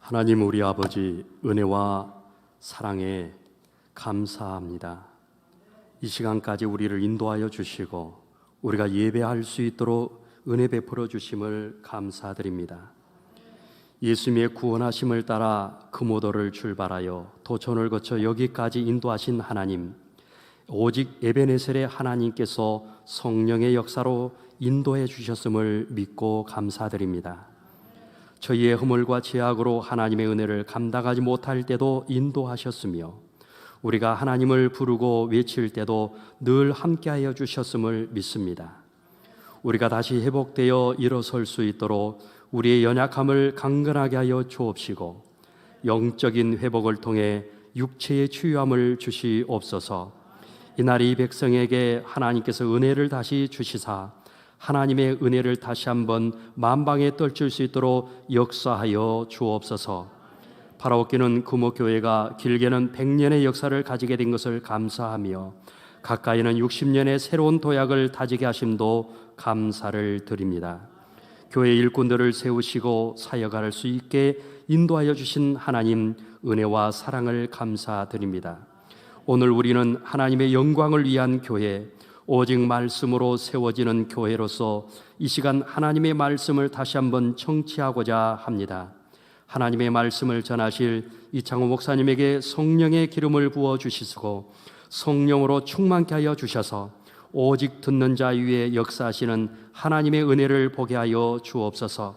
하나님 우리 아버지 은혜와 사랑에 감사합니다. 이 시간까지 우리를 인도하여 주시고 우리가 예배할 수 있도록 은혜 베풀어 주심을 감사드립니다. 예수님의 구원하심을 따라 금오도를 출발하여 도천을 거쳐 여기까지 인도하신 하나님, 오직 에베네셀의 하나님께서 성령의 역사로 인도해 주셨음을 믿고 감사드립니다. 저희의 허물과 죄악으로 하나님의 은혜를 감당하지 못할 때도 인도하셨으며 우리가 하나님을 부르고 외칠 때도 늘 함께하여 주셨음을 믿습니다. 우리가 다시 회복되어 일어설 수 있도록 우리의 연약함을 강건하게 하여 주옵시고 영적인 회복을 통해 육체의 치유함을 주시옵소서. 이날 이 백성에게 하나님께서 은혜를 다시 주시사 하나님의 은혜를 다시 한번 만방에 떨칠 수 있도록 역사하여 주옵소서. 바라옵기는 금옥교회가 길게는 100년의 역사를 가지게 된 것을 감사하며 가까이는 60년의 새로운 도약을 다지게 하심도 감사를 드립니다. 교회 일꾼들을 세우시고 사역할 수 있게 인도하여 주신 하나님 은혜와 사랑을 감사드립니다. 오늘 우리는 하나님의 영광을 위한 교회, 오직 말씀으로 세워지는 교회로서 이 시간 하나님의 말씀을 다시 한번 청취하고자 합니다. 하나님의 말씀을 전하실 이창호 목사님에게 성령의 기름을 부어 주시고 성령으로 충만케 하여 주셔서 오직 듣는 자 위에 역사하시는 하나님의 은혜를 보게 하여 주옵소서.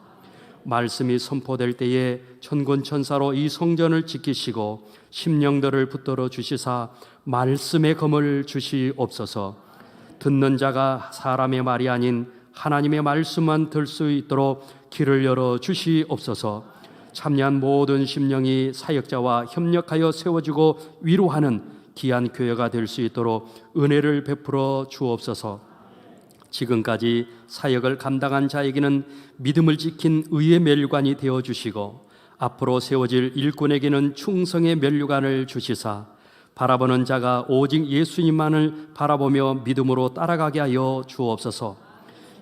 말씀이 선포될 때에 천군천사로 이 성전을 지키시고 심령들을 붙들어 주시사 말씀의 검을 주시옵소서. 듣는 자가 사람의 말이 아닌 하나님의 말씀만 들 수 있도록 길을 열어 주시옵소서. 참여한 모든 심령이 사역자와 협력하여 세워지고 위로하는 귀한 교회가 될 수 있도록 은혜를 베풀어 주옵소서. 지금까지 사역을 감당한 자에게는 믿음을 지킨 의의 멸관이 되어 주시고 앞으로 세워질 일꾼에게는 충성의 면류관을 주시사 바라보는 자가 오직 예수님만을 바라보며 믿음으로 따라가게 하여 주옵소서.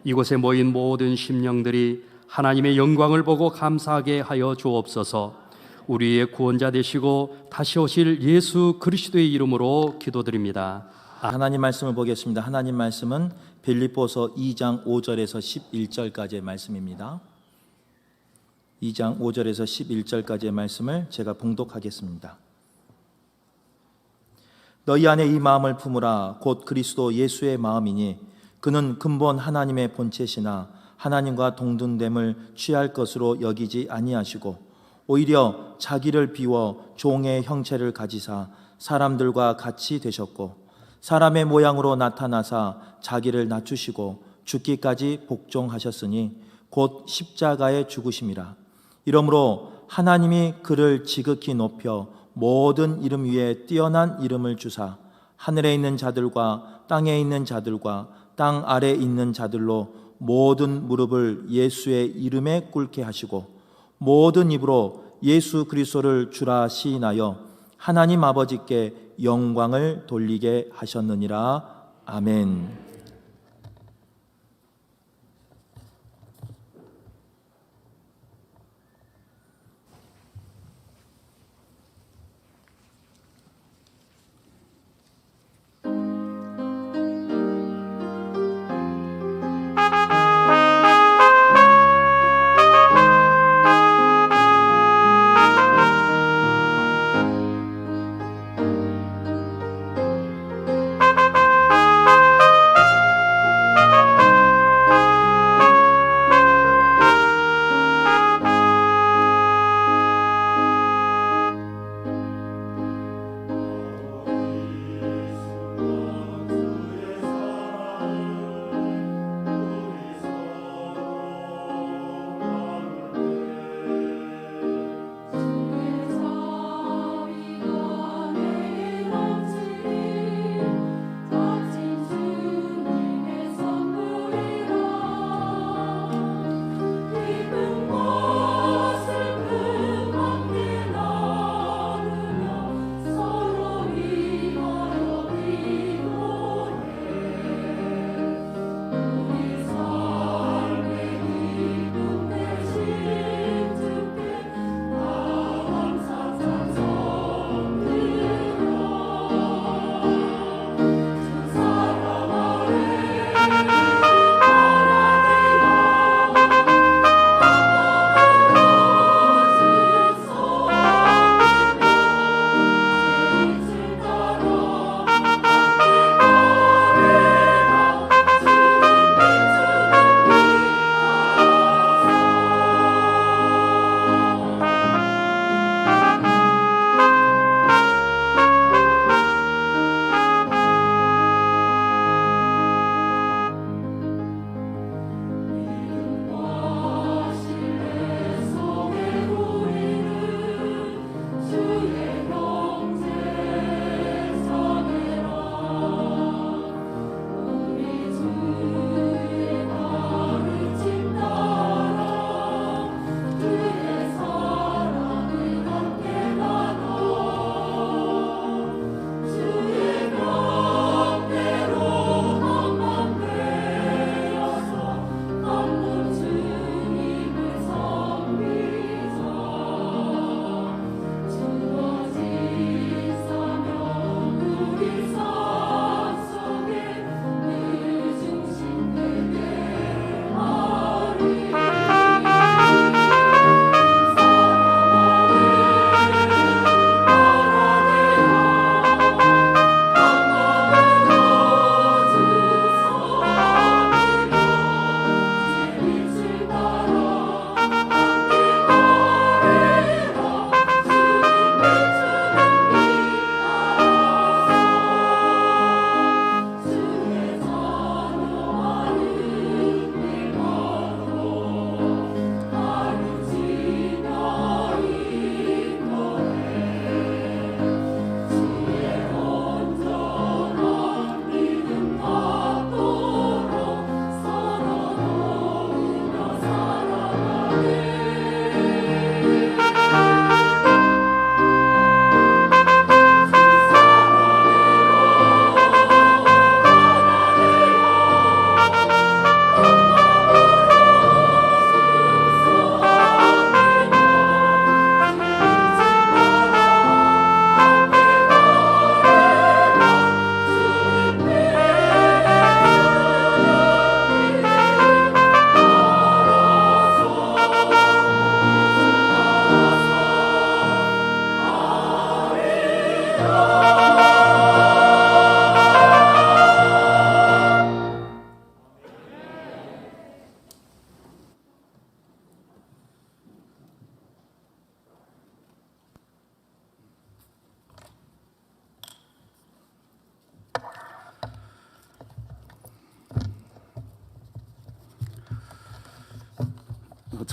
이곳에 모인 모든 심령들이 하나님의 영광을 보고 감사하게 하여 주옵소서. 우리의 구원자 되시고 다시 오실 예수 그리스도의 이름으로 기도드립니다. 하나님 말씀을 보겠습니다. 하나님 말씀은 빌립보서 2장 5절에서 11절까지의 말씀입니다. 2장 5절에서 11절까지의 말씀을 제가 봉독하겠습니다. 너희 안에 이 마음을 품으라. 곧 그리스도 예수의 마음이니 그는 근본 하나님의 본체시나 하나님과 동등됨을 취할 것으로 여기지 아니하시고 오히려 자기를 비워 종의 형체를 가지사 사람들과 같이 되셨고 사람의 모양으로 나타나사 자기를 낮추시고 죽기까지 복종하셨으니 곧 십자가의 죽으심이라. 이러므로 하나님이 그를 지극히 높여 모든 이름 위에 뛰어난 이름을 주사 하늘에 있는 자들과 땅에 있는 자들과 땅 아래에 있는 자들로 모든 무릎을 예수의 이름에 꿇게 하시고 모든 입으로 예수 그리스도를 주라 시인하여 하나님 아버지께 영광을 돌리게 하셨느니라. 아멘.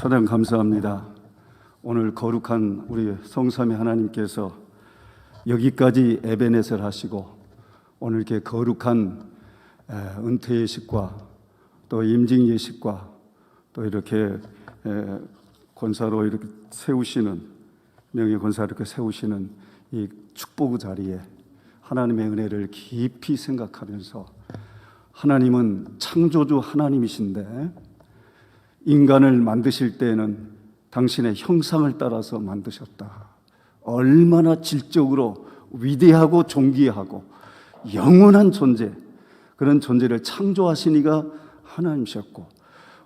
찬양 감사합니다. 오늘 거룩한 우리 성삼위 하나님께서 여기까지 에베넷을 하시고 오늘 이렇게 거룩한 은퇴 예식과 또 임직 예식과 또 이렇게 권사로 이렇게 세우시는 명예 권사 이렇게 세우시는 이 축복 자리에 하나님의 은혜를 깊이 생각하면서 하나님은 창조주 하나님이신데 인간을 만드실 때에는 당신의 형상을 따라서 만드셨다. 얼마나 질적으로 위대하고 존귀하고 영원한 존재, 그런 존재를 창조하시니가 하나님이셨고,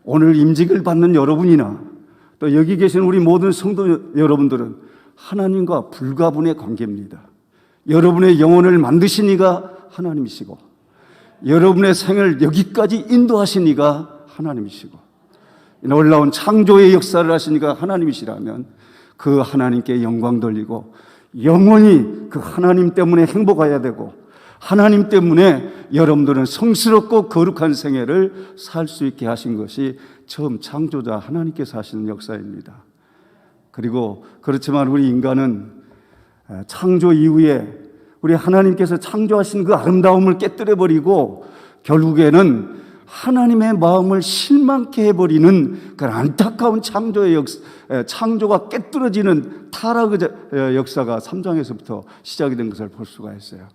오늘 임직을 받는 여러분이나 또 여기 계신 우리 모든 성도 여러분들은 하나님과 불가분의 관계입니다. 여러분의 영혼을 만드시니가 하나님이시고, 여러분의 생을 여기까지 인도하시니가 하나님이시고, 놀라운 창조의 역사를 하시니까 하나님이시라면 그 하나님께 영광 돌리고 영원히 그 하나님 때문에 행복해야 되고, 하나님 때문에 여러분들은 성스럽고 거룩한 생애를 살 수 있게 하신 것이 처음 창조자 하나님께서 하시는 역사입니다. 그리고 그렇지만 우리 인간은 창조 이후에 우리 하나님께서 창조하신 그 아름다움을 깨뜨려버리고 결국에는 하나님의 마음을 실망케 해버리는 그런 안타까운 창조가 깨뜨려지는 타락의 역사가 3장에서부터 시작이 된 것을 볼 수가 있어요.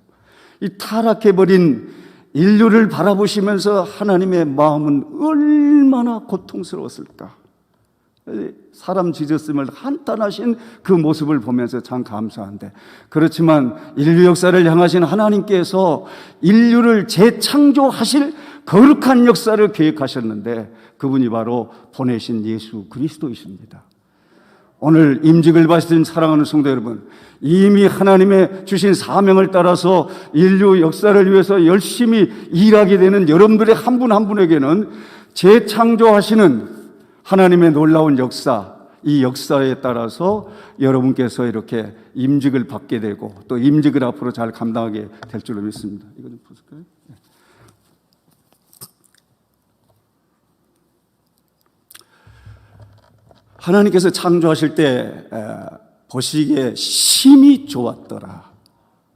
이 타락해버린 인류를 바라보시면서 하나님의 마음은 얼마나 고통스러웠을까. 사람 지졌음을 한탄하신 그 모습을 보면서 참 감사한데, 그렇지만 인류 역사를 향하신 하나님께서 인류를 재창조하실 거룩한 역사를 계획하셨는데 그분이 바로 보내신 예수 그리스도이십니다. 오늘 임직을 받으신 사랑하는 성도 여러분, 이미 하나님의 주신 사명을 따라서 인류 역사를 위해서 열심히 일하게 되는 여러분들의 한 분 한 분에게는 재창조하시는 하나님의 놀라운 역사, 이 역사에 따라서 여러분께서 이렇게 임직을 받게 되고 또 임직을 앞으로 잘 감당하게 될 줄로 믿습니다. 이거 좀 보실까요? 하나님께서 창조하실 때 보시기에 심히 좋았더라.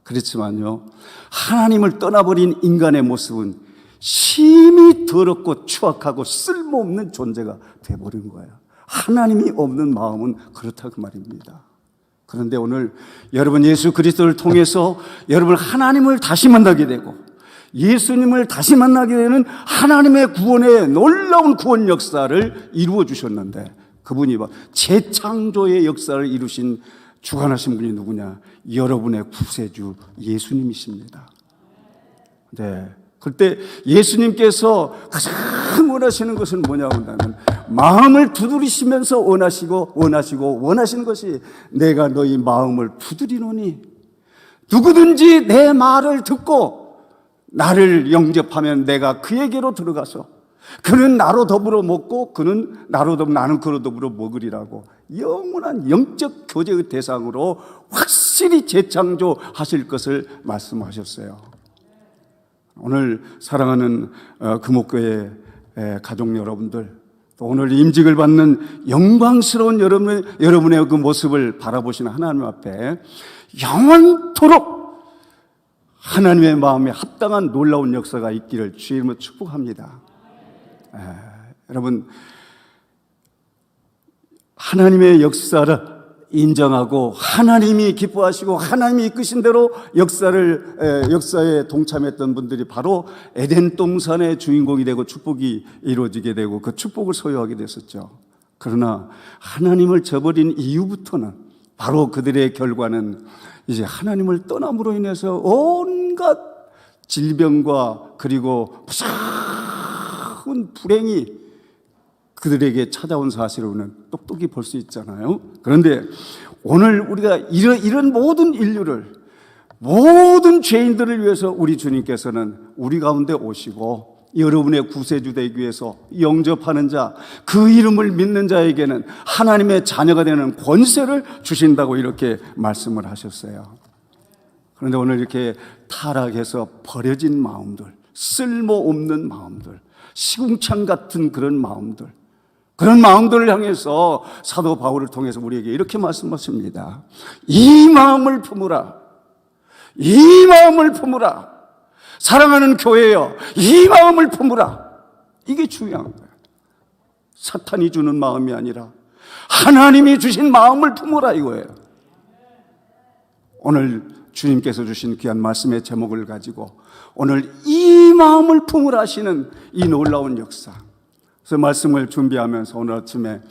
그렇지만요, 하나님을 떠나버린 인간의 모습은 심히 더럽고 추악하고 쓸모없는 존재가 되어버린 거예요. 하나님이 없는 마음은 그렇다고 말입니다. 그런데 오늘 여러분 예수 그리스도를 통해서 여러분 하나님을 다시 만나게 되고 예수님을 다시 만나게 되는 하나님의 구원의 놀라운 구원 역사를 이루어 주셨는데, 그분이 재창조의 역사를 이루신 주관하신 분이 누구냐? 여러분의 구세주 예수님이십니다. 네. 그때 예수님께서 가장 원하시는 것은 뭐냐고 한다면 마음을 두드리시면서 원하시는 것이 내가 너희 마음을 두드리노니 누구든지 내 말을 듣고 나를 영접하면 내가 그에게로 들어가서 그는 나로 더불어 먹고 나는 그로 더불어 먹으리라고 영원한 영적 교제의 대상으로 확실히 재창조하실 것을 말씀하셨어요. 오늘 사랑하는 금옥교회 가족 여러분들, 또 오늘 임직을 받는 영광스러운 여러분의 그 모습을 바라보시는 하나님 앞에 영원토록 하나님의 마음에 합당한 놀라운 역사가 있기를 주의 이름으로 축복합니다. 여러분, 하나님의 역사를 인정하고 하나님이 기뻐하시고 하나님이 이끄신 대로 역사에 동참했던 분들이 바로 에덴 동산의 주인공이 되고 축복이 이루어지게 되고 그 축복을 소유하게 됐었죠. 그러나 하나님을 저버린 이후부터는 바로 그들의 결과는 이제 하나님을 떠남으로 인해서 온갖 질병과 그리고 무서운 불행이 그들에게 찾아온 사실을 우리는 똑똑히 볼 수 있잖아요. 그런데 오늘 우리가 이런 모든 인류를, 모든 죄인들을 위해서 우리 주님께서는 우리 가운데 오시고 여러분의 구세주 되기 위해서 영접하는 자, 그 이름을 믿는 자에게는 하나님의 자녀가 되는 권세를 주신다고 이렇게 말씀을 하셨어요. 그런데 오늘 이렇게 타락해서 버려진 마음들, 쓸모없는 마음들, 시궁창 같은 그런 마음들, 그런 마음들을 향해서 사도 바울을 통해서 우리에게 이렇게 말씀하십니다. 이 마음을 품으라. 이 마음을 품으라. 사랑하는 교회여, 이 마음을 품으라. 이게 중요한 거예요. 사탄이 주는 마음이 아니라 하나님이 주신 마음을 품으라 이거예요. 오늘 주님께서 주신 귀한 말씀의 제목을 가지고 오늘 이 마음을 품으라 하시는 이 놀라운 역사. 그래서 말씀을 준비하면서 오늘 아침에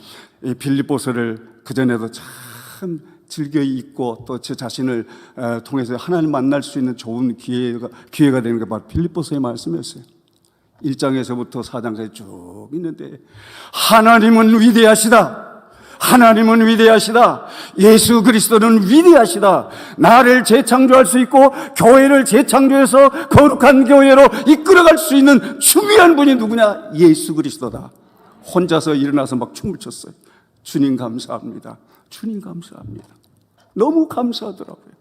이 빌립보서를 그전에도 참 즐겨 읽고 또 제 자신을 통해서 하나님 만날 수 있는 좋은 기회가 되는 게 바로 빌립보서의 말씀이었어요. 1장에서부터 4장까지 쭉 있는데 하나님은 위대하시다. 하나님은 위대하시다. 예수 그리스도는 위대하시다. 나를 재창조할 수 있고 교회를 재창조해서 거룩한 교회로 이끌어갈 수 있는 중요한 분이 누구냐? 예수 그리스도다. 혼자서 일어나서 막 춤을 췄어요. 주님 감사합니다. 주님 감사합니다. 너무 감사하더라고요.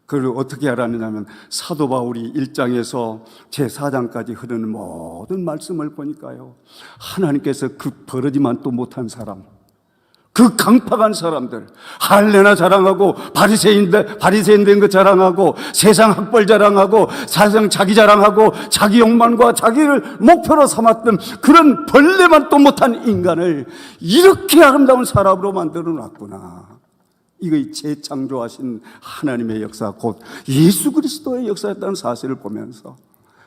그걸 어떻게 알았느냐면 사도 바울이 1장에서 제4장까지 흐르는 모든 말씀을 보니까요, 하나님께서 그 버러지만 또 못한 사람, 그 강팍한 사람들, 할례나 자랑하고 바리새인 된 거 자랑하고 세상 학벌 자랑하고 세상 자기 자랑하고 자기 욕망과 자기를 목표로 삼았던 그런 벌레만 또 못한 인간을 이렇게 아름다운 사람으로 만들어 놨구나. 이거 재창조하신 하나님의 역사, 곧 예수 그리스도의 역사였다는 사실을 보면서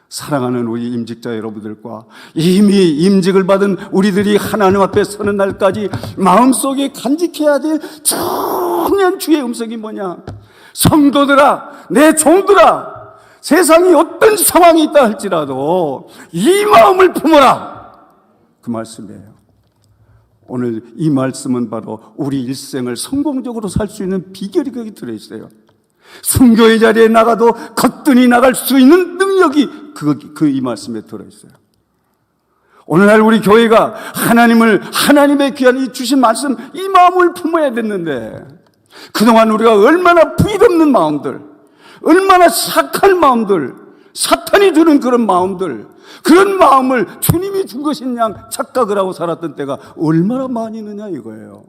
사랑하는 우리 임직자 여러분들과 이미 임직을 받은 우리들이 하나님 앞에 서는 날까지 마음속에 간직해야 될 중요한 주의 음성이 뭐냐? 성도들아, 내 종들아, 세상이 어떤 상황이 있다 할지라도 이 마음을 품어라. 그 말씀이에요. 오늘 이 말씀은 바로 우리 일생을 성공적으로 살 수 있는 비결이 거기 들어있어요. 순교의 자리에 나가도 거뜬히 나갈 수 있는 능력이 이 말씀에 들어있어요. 오늘날 우리 교회가 하나님의 귀한 주신 말씀, 이 마음을 품어야 됐는데, 그동안 우리가 얼마나 부질없는 마음들, 얼마나 착한 마음들, 사탄이 주는 그런 마음들, 그런 마음을 주님이 준 것인 양 착각을 하고 살았던 때가 얼마나 많이 있느냐 이거예요.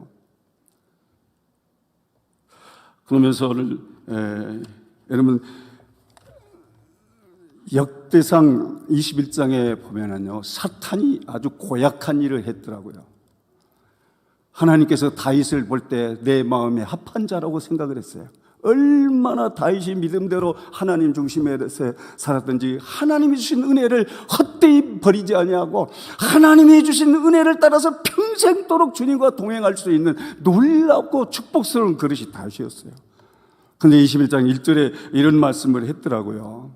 그러면서 오늘 여러분 역대상 21장에 보면은요, 사탄이 아주 고약한 일을 했더라고요. 하나님께서 다윗을 볼 때 내 마음에 합한 자라고 생각을 했어요. 얼마나 다윗이 믿음대로 하나님 중심에 살았던지, 하나님이 주신 은혜를 헛되이 버리지 아니하고 하나님이 주신 은혜를 따라서 평생도록 주님과 동행할 수 있는 놀랍고 축복스러운 그릇이 다윗이었어요. 근데 21장 1절에 이런 말씀을 했더라고요.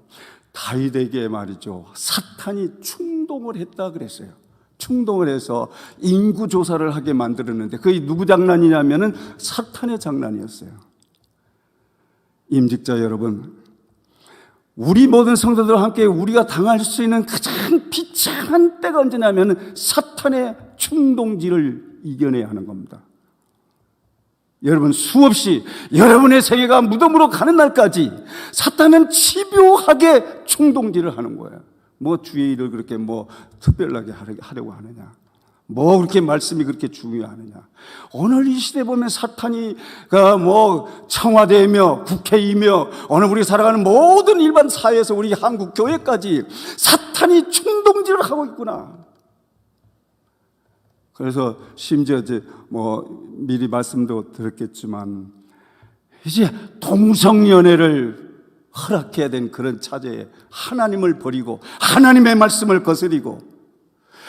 다윗에게 말이죠, 사탄이 충동을 했다 그랬어요. 충동을 해서 인구조사를 하게 만들었는데 그게 누구 장난이냐면은 사탄의 장난이었어요. 임직자 여러분, 우리 모든 성도들과 함께 우리가 당할 수 있는 가장 비참한 때가 언제냐면 사탄의 충동질을 이겨내야 하는 겁니다. 여러분, 수없이 여러분의 생애가 무덤으로 가는 날까지 사탄은 집요하게 충동질을 하는 거예요. 뭐 주의 일을 그렇게 특별하게 하려고 하느냐, 그렇게 말씀이 그렇게 중요하느냐. 오늘 이 시대 보면 사탄이 청와대이며 국회이며 오늘 우리 살아가는 모든 일반 사회에서 우리 한국 교회까지 사탄이 충동질을 하고 있구나. 그래서 심지어 미리 말씀도 드렸겠지만 이제 동성연애를 허락해야 된 그런 차제에 하나님을 버리고 하나님의 말씀을 거스리고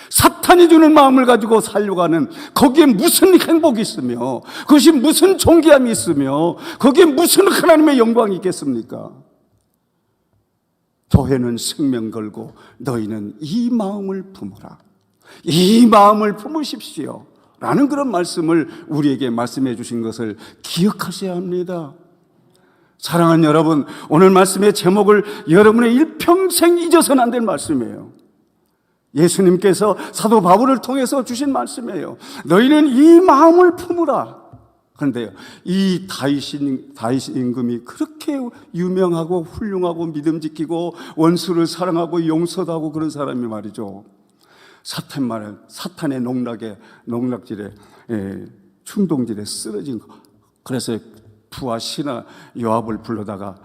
사탄이 주는 마음을 가지고 살려고 하는, 거기에 무슨 행복이 있으며 그것이 무슨 존귀함이 있으며 거기에 무슨 하나님의 영광이 있겠습니까? 교회는 생명 걸고 너희는 이 마음을 품으라, 이 마음을 품으십시오 라는 그런 말씀을 우리에게 말씀해 주신 것을 기억하셔야 합니다. 사랑하는 여러분, 오늘 말씀의 제목을 여러분의 일평생 잊어서는 안 될 말씀이에요. 예수님께서 사도 바울을 통해서 주신 말씀이에요. 너희는 이 마음을 품으라. 그런데요, 이 다윗 임금이 그렇게 유명하고 훌륭하고 믿음 지키고 원수를 사랑하고 용서도 하고 그런 사람이 말이죠, 사탄의 농락질에 충동질에 쓰러진 거. 그래서 부하 시나 요압을 불러다가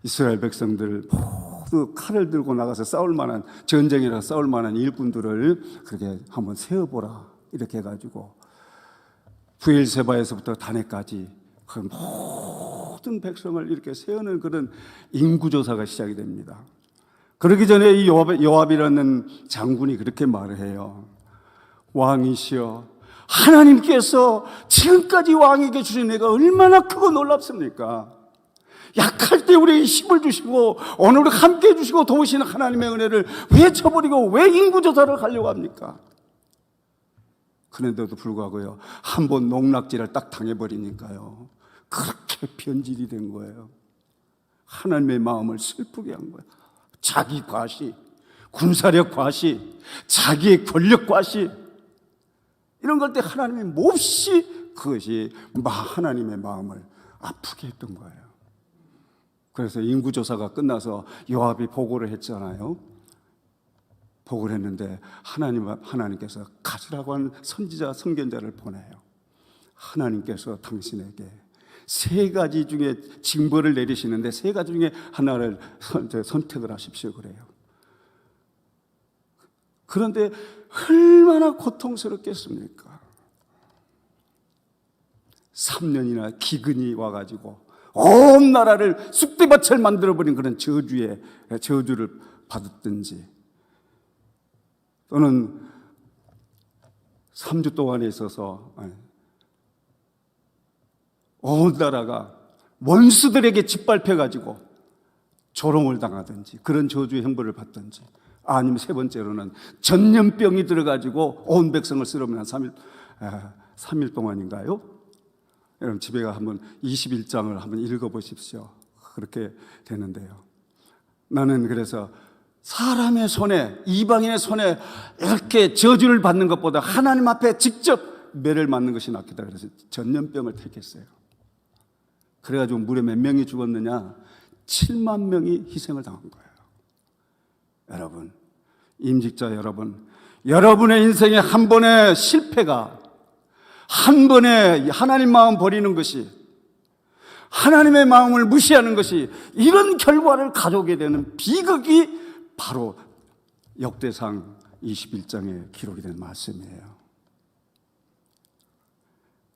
이스라엘 백성들 모두 칼을 들고 나가서 싸울 만한, 전쟁이라 싸울 만한 일꾼들을 그렇게 한번 세어보라 이렇게 해가지고 부엘세바에서부터 다네까지 그 모든 백성을 이렇게 세우는 그런 인구조사가 시작이 됩니다. 그러기 전에 이 요압이라는 장군이 그렇게 말을 해요. 왕이시여, 하나님께서 지금까지 와에게 주신 내가 얼마나 크고 놀랍습니까? 약할 때 우리에게 힘을 주시고 오늘 함께 해주시고 도우시는 하나님의 은혜를 왜 저버리고 왜 인구조사를 하려고 합니까? 그런데도 불구하고요, 한번 농락질을 딱 당해버리니까요, 그렇게 변질이 된 거예요. 하나님의 마음을 슬프게 한 거예요. 자기 과시, 군사력 과시, 자기의 권력 과시, 이런 걸 때 하나님이 몹시 그것이 하나님의 마음을 아프게 했던 거예요. 그래서 인구조사가 끝나서 요압이 보고를 했잖아요. 보고를 했는데 하나님께서 가시라고 하는 선지자, 선견자를 보내요. 하나님께서 당신에게 3가지 중에 징벌을 내리시는데 3가지 중에 하나를 선택을 하십시오 그래요. 그런데 얼마나 고통스럽겠습니까? 3년이나 기근이 와가지고 온 나라를 쑥대밭을 만들어버린 그런 저주를 받았든지, 또는 3주 동안에 있어서 온 나라가 원수들에게 짓밟혀가지고 조롱을 당하든지 그런 저주의 형벌을 받든지, 아니면 3번째로는 전염병이 들어가지고 온 백성을 쓸어버린 3일 동안인가요? 여러분 집에 가 한번 21장을 한번 읽어보십시오. 그렇게 되는데요. 나는 그래서 사람의 손에, 이방인의 손에 이렇게 저주를 받는 것보다 하나님 앞에 직접 매를 맞는 것이 낫겠다 그래서 전염병을 택했어요. 그래가지고 무려 몇 명이 죽었느냐? 7만 명이 희생을 당한 거예요. 여러분, 임직자 여러분, 여러분의 인생에 한 번의 실패가, 한 번에 하나님 마음 버리는 것이, 하나님의 마음을 무시하는 것이 이런 결과를 가져오게 되는 비극이 바로 역대상 21장에 기록이 된 말씀이에요.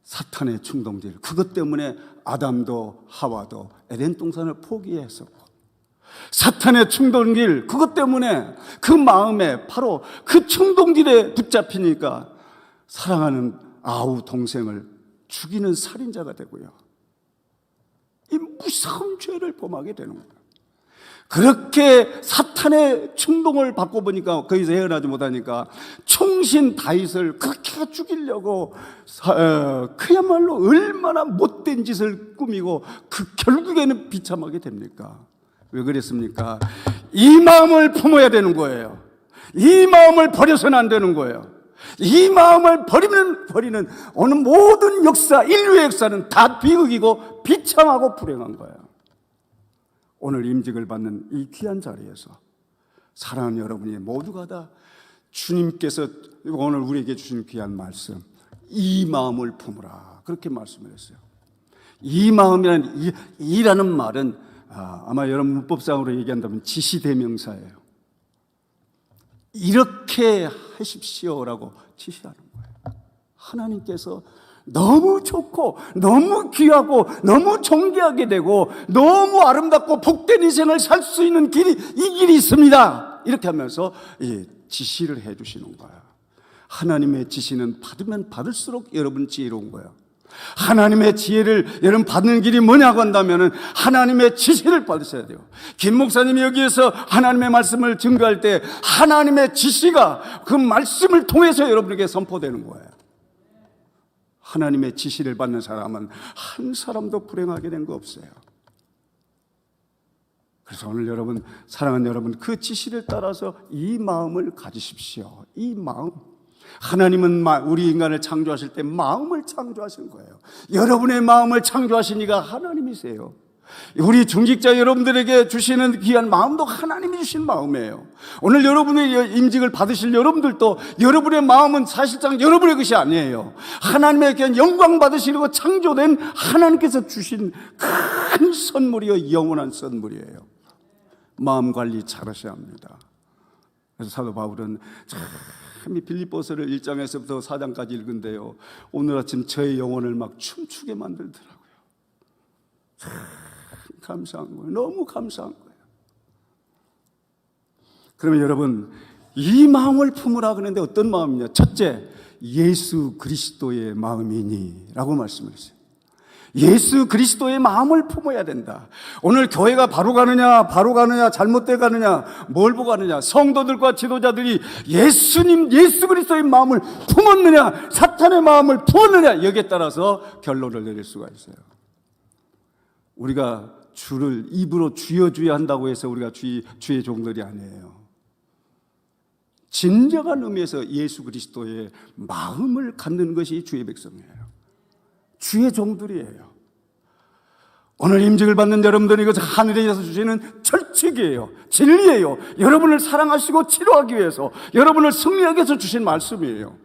사탄의 충동질, 그것 때문에 아담도 하와도 에덴 동산을 포기했었고, 사탄의 충동질, 그것 때문에 그 마음에 바로 그 충동질에 붙잡히니까 사랑하는 아우 동생을 죽이는 살인자가 되고요, 이 무서운 죄를 범하게 되는 거예요. 그렇게 사탄의 충동을 받고 보니까 거기서 헤어나지 못하니까 충신 다윗을 그렇게 죽이려고 그야말로 얼마나 못된 짓을 꾸미고 결국에는 비참하게 됩니까? 왜 그랬습니까? 이 마음을 품어야 되는 거예요. 이 마음을 버려서는 안 되는 거예요. 이 마음을 버리는 어느 모든 역사, 인류의 역사는 다 비극이고 비참하고 불행한 거예요. 오늘 임직을 받는 이 귀한 자리에서 사랑하는 여러분이 모두가 다 주님께서 오늘 우리에게 주신 귀한 말씀, 이 마음을 품으라, 그렇게 말씀을 했어요. 이 마음이라는 이라는 말은 아마 여러분 문법상으로 얘기한다면 지시대명사예요. 이렇게 하십시오라고 지시하는 거예요. 하나님께서 너무 좋고 너무 귀하고 너무 존귀하게 되고 너무 아름답고 복된 인생을 살 수 있는 길이, 이 길이 있습니다, 이렇게 하면서 지시를 해 주시는 거예요. 하나님의 지시는 받으면 받을수록 여러분 지혜로운 거예요. 하나님의 지혜를 여러분 받는 길이 뭐냐고 한다면 하나님의 지시를 받으셔야 돼요. 김 목사님이 여기에서 하나님의 말씀을 증거할 때 하나님의 지시가 그 말씀을 통해서 여러분에게 선포되는 거예요. 하나님의 지시를 받는 사람은 한 사람도 불행하게 된 거 없어요. 그래서 오늘 여러분, 사랑하는 여러분, 그 지시를 따라서 이 마음을 가지십시오. 이 마음. 하나님은 우리 인간을 창조하실 때 마음을 창조하신 거예요. 여러분의 마음을 창조하신 이가 하나님이세요. 우리 중직자 여러분들에게 주시는 귀한 마음도 하나님이 주신 마음이에요. 오늘 여러분의 임직을 받으실 여러분들도 여러분의 마음은 사실상 여러분의 것이 아니에요. 하나님의 귀한 영광 받으시려고 창조된 하나님께서 주신 큰 선물이요, 영원한 선물이에요. 마음 관리 잘하셔야 합니다. 그래서 사도 바울은 참 이 빌립보서를 1장에서부터 4장까지 읽은데요, 오늘 아침 저의 영혼을 막 춤추게 만들더라고요. 참 감사한 거예요. 너무 감사한 거예요. 그러면 여러분, 이 마음을 품으라 그러는데 어떤 마음이냐? 첫째, 예수 그리스도의 마음이니 라고 말씀을 했어요. 예수 그리스도의 마음을 품어야 된다. 오늘 교회가 바로 가느냐 잘못돼 가느냐, 뭘 보고 가느냐, 성도들과 지도자들이 예수 그리스도의 마음을 품었느냐 사탄의 마음을 품었느냐, 여기에 따라서 결론을 내릴 수가 있어요. 우리가 주를 입으로 주여 한다고 해서 우리가 주의 종들이 아니에요. 진정한 의미에서 예수 그리스도의 마음을 갖는 것이 주의 백성이에요. 주의 종들이에요. 오늘 임직을 받는 여러분들은 이것은 하늘에서 주시는 철칙이에요. 진리예요. 여러분을 사랑하시고 치료하기 위해서, 여러분을 승리하기 위해서 주신 말씀이에요.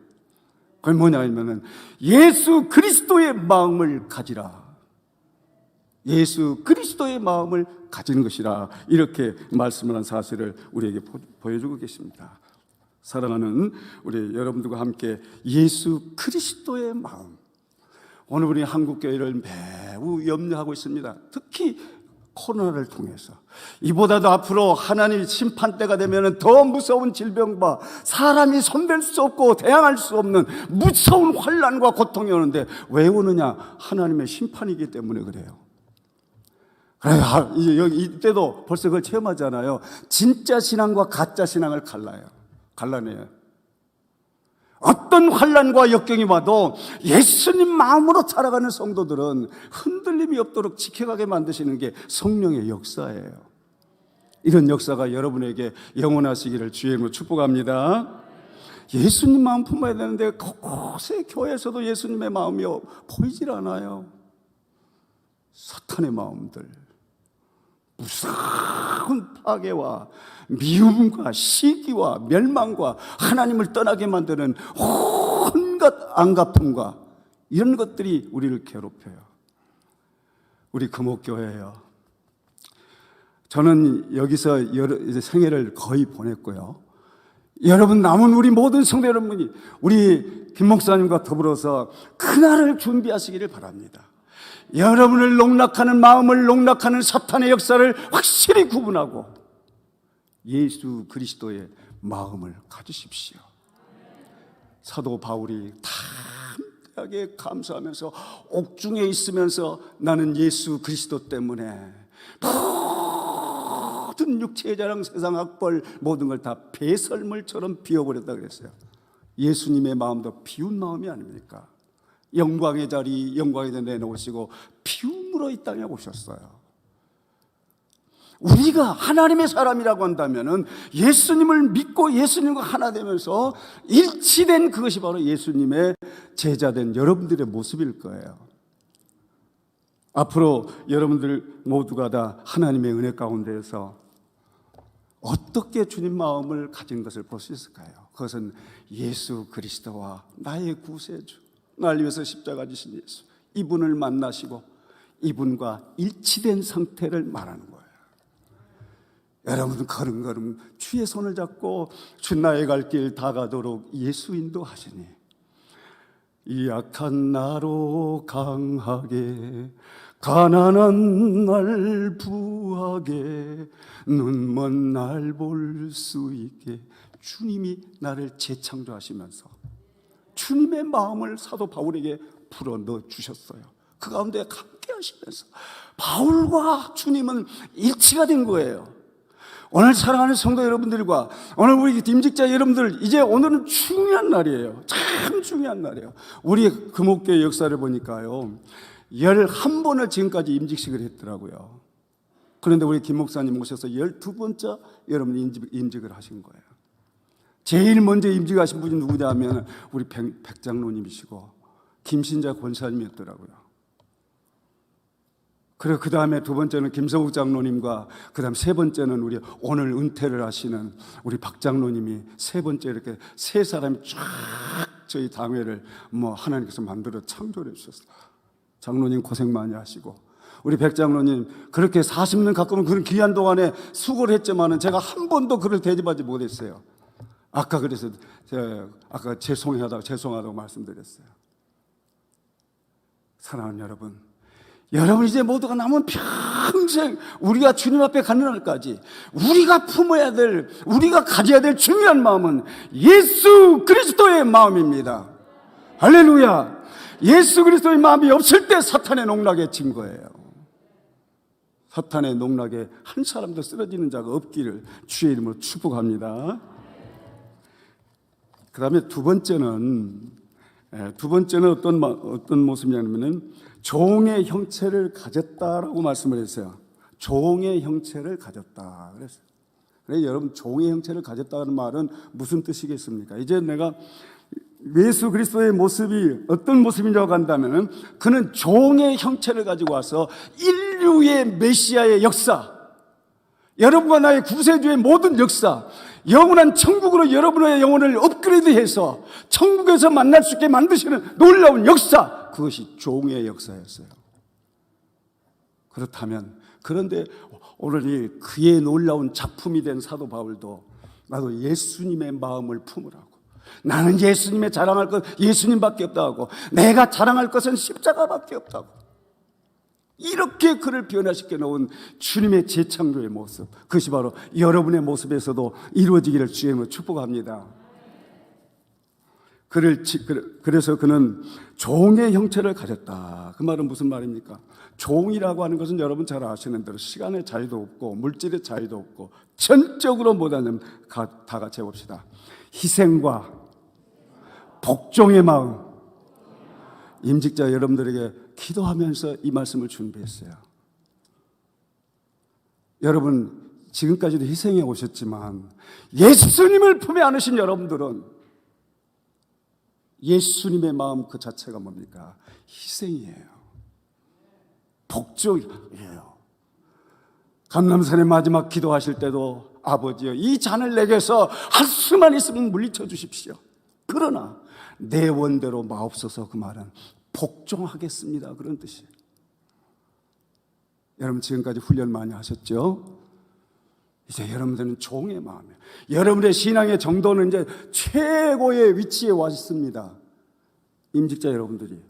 그게 뭐냐 하면은 예수 그리스도의 마음을 가지라. 예수 그리스도의 마음을 가지는 것이라, 이렇게 말씀을 한 사실을 우리에게 보여주고 계십니다. 사랑하는 우리 여러분들과 함께 예수 그리스도의 마음, 오늘 우리 한국교회를 매우 염려하고 있습니다. 특히 코로나를 통해서. 이보다도 앞으로 하나님의 심판대가 되면 더 무서운 질병과 사람이 손댈 수 없고 대항할 수 없는 무서운 환난과 고통이 오는데 왜 오느냐? 하나님의 심판이기 때문에 그래요. 이때도 벌써 그걸 체험하잖아요. 진짜 신앙과 가짜 신앙을 갈라내요. 어떤 환난과 역경이 와도 예수님 마음으로 살아가는 성도들은 흔들림이 없도록 지켜가게 만드시는 게 성령의 역사예요. 이런 역사가 여러분에게 영원하시기를 주의 이름으로 축복합니다. 예수님 마음 품어야 되는데 곳곳에 교회에서도 예수님의 마음이 보이질 않아요. 사탄의 마음들, 무서운 파괴와 미움과 시기와 멸망과 하나님을 떠나게 만드는 온갖 안갚음과 이런 것들이 우리를 괴롭혀요. 우리 금옥교회예요. 저는 여기서 이제 생애를 거의 보냈고요. 여러분, 남은 우리 모든 성도 여러분이 우리 김 목사님과 더불어서 그날을 준비하시기를 바랍니다. 여러분을 농락하는 마음을 농락하는 사탄의 역사를 확실히 구분하고 예수 그리스도의 마음을 가지십시오. 사도 바울이 담대하게 감사하면서 옥중에 있으면서 나는 예수 그리스도 때문에 모든 육체의 자랑, 세상 학벌 모든 걸 다 배설물처럼 비워버렸다 그랬어요. 예수님의 마음도 비운 마음이 아닙니까? 영광의 자리, 영광에 내놓으시고 비움으로 이 땅에 오셨어요. 우리가 하나님의 사람이라고 한다면은 예수님을 믿고 예수님과 하나 되면서 일치된 그것이 바로 예수님의 제자된 여러분들의 모습일 거예요. 앞으로 여러분들 모두가 다 하나님의 은혜 가운데에서 어떻게 주님 마음을 가진 것을 볼 수 있을까요? 그것은 예수 그리스도와 나의 구세주, 날 위해서 십자가 지신 예수, 이분을 만나시고 이분과 일치된 상태를 말하는 거예요. 여러분 걸음걸음 주의 손을 잡고 주 나의 갈 길 다 가도록 예수 인도하시니 이 약한 나로 강하게, 가난한 날 부하게, 눈먼 날 볼 수 있게 주님이 나를 재창조하시면서 주님의 마음을 사도 바울에게 불어넣어 주셨어요. 그 가운데 함께 하시면서 바울과 주님은 일치가 된 거예요. 오늘 사랑하는 성도 여러분들과 오늘 우리 임직자 여러분들, 이제 오늘은 중요한 날이에요. 참 중요한 날이에요. 우리 금옥교회 역사를 보니까요, 11번을 지금까지 임직식을 했더라고요. 그런데 우리 김 목사님 오셔서 12번째 여러분 임직을 하신 거예요. 제일 먼저 임직하신 분이 누구냐 하면 우리 백장로님이시고 김신자 권사님이었더라고요. 그리고 그 다음에 두 번째는 김성욱 장로님과 그 다음 세 번째는 우리 오늘 은퇴를 하시는 우리 박 장로님이 세 번째 이렇게 세 사람이 쫙 저희 당회를 하나님께서 만들어 창조해 주셨어요. 장로님 고생 많이 하시고 우리 백 장로님 그렇게 40년 가까운 그런 귀한 동안에 수고를 했지만은 제가 한 번도 그를 대접하지 못했어요. 아까 그래서 제가 아까 죄송하다고 말씀드렸어요. 사랑하는 여러분 이제 모두가 남은 평생 우리가 주님 앞에 가는 날까지 우리가 품어야 될, 우리가 가져야 될 중요한 마음은 예수 그리스도의 마음입니다. 할렐루야. 예수 그리스도의 마음이 없을 때 사탄의 농락에 진 거예요. 사탄의 농락에 한 사람도 쓰러지는 자가 없기를 주의 이름으로 축복합니다. 그 다음에 두 번째는 어떤 모습이냐면은 종의 형체를 가졌다라고 말씀을 했어요. 종의 형체를 가졌다 그랬어요. 그래서 여러분 종의 형체를 가졌다는 말은 무슨 뜻이겠습니까? 이제 내가 예수 그리스도의 모습이 어떤 모습이라고 한다면은 그는 종의 형체를 가지고 와서 인류의 메시아의 역사, 여러분과 나의 구세주의 모든 역사, 영원한 천국으로 여러분의 영혼을 업그레이드해서 천국에서 만날 수 있게 만드시는 놀라운 역사, 그것이 종의 역사였어요. 그렇다면 그런데 오늘 이 그의 놀라운 작품이 된 사도 바울도 나도 예수님의 마음을 품으라고, 나는 예수님의 자랑할 것 예수님밖에 없다고, 내가 자랑할 것은 십자가밖에 없다고, 이렇게 그를 변화시켜 놓은 주님의 재창조의 모습, 그것이 바로 여러분의 모습에서도 이루어지기를 주님으로 축복합니다. 그래서 그는 종의 형체를 가졌다. 그 말은 무슨 말입니까? 종이라고 하는 것은 여러분 잘 아시는 대로 시간의 자유도 없고 물질의 자유도 없고 전적으로 못하는, 다 같이 해봅시다. 희생과 복종의 마음. 임직자 여러분들에게 기도하면서 이 말씀을 준비했어요. 여러분 지금까지도 희생해 오셨지만 예수님을 품에 안으신 여러분들은 예수님의 마음 그 자체가 뭡니까? 희생이에요. 복종이에요. 감람산의 마지막 기도하실 때도 아버지여 이 잔을 내게서 할 수만 있으면 물리쳐 주십시오. 그러나 내 원대로 마옵소서. 그 말은 복종하겠습니다, 그런 뜻이에요. 여러분 지금까지 훈련 많이 하셨죠? 이제 여러분들은 종의 마음이에요. 여러분의 신앙의 정도는 이제 최고의 위치에 와 있습니다. 임직자 여러분들이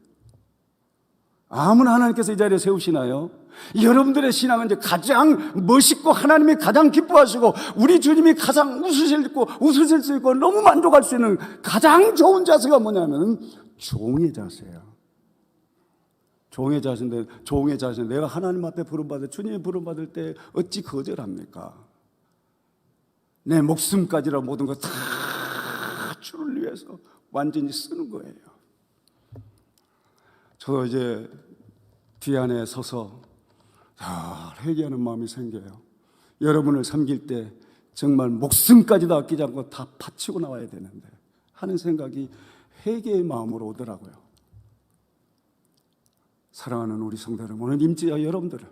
아무나 하나님께서 이 자리에 세우시나요? 여러분들의 신앙은 이제 가장 멋있고 하나님이 가장 기뻐하시고 우리 주님이 가장 웃으실 수 있고 너무 만족할 수 있는 가장 좋은 자세가 뭐냐면 종의 자세예요. 종의 자세인데 내가 하나님 앞에 부름받을, 주님이 부름받을 때 어찌 거절합니까? 내 목숨까지라 모든 것 다 주를 위해서 완전히 쓰는 거예요. 저도 이제 뒤 안에 서서 회개하는 마음이 생겨요. 여러분을 섬길 때 정말 목숨까지도 아끼지 않고 다 바치고 나와야 되는데 하는 생각이 회개의 마음으로 오더라고요. 사랑하는 우리 성도 여러분, 오늘 임직자 여러분들은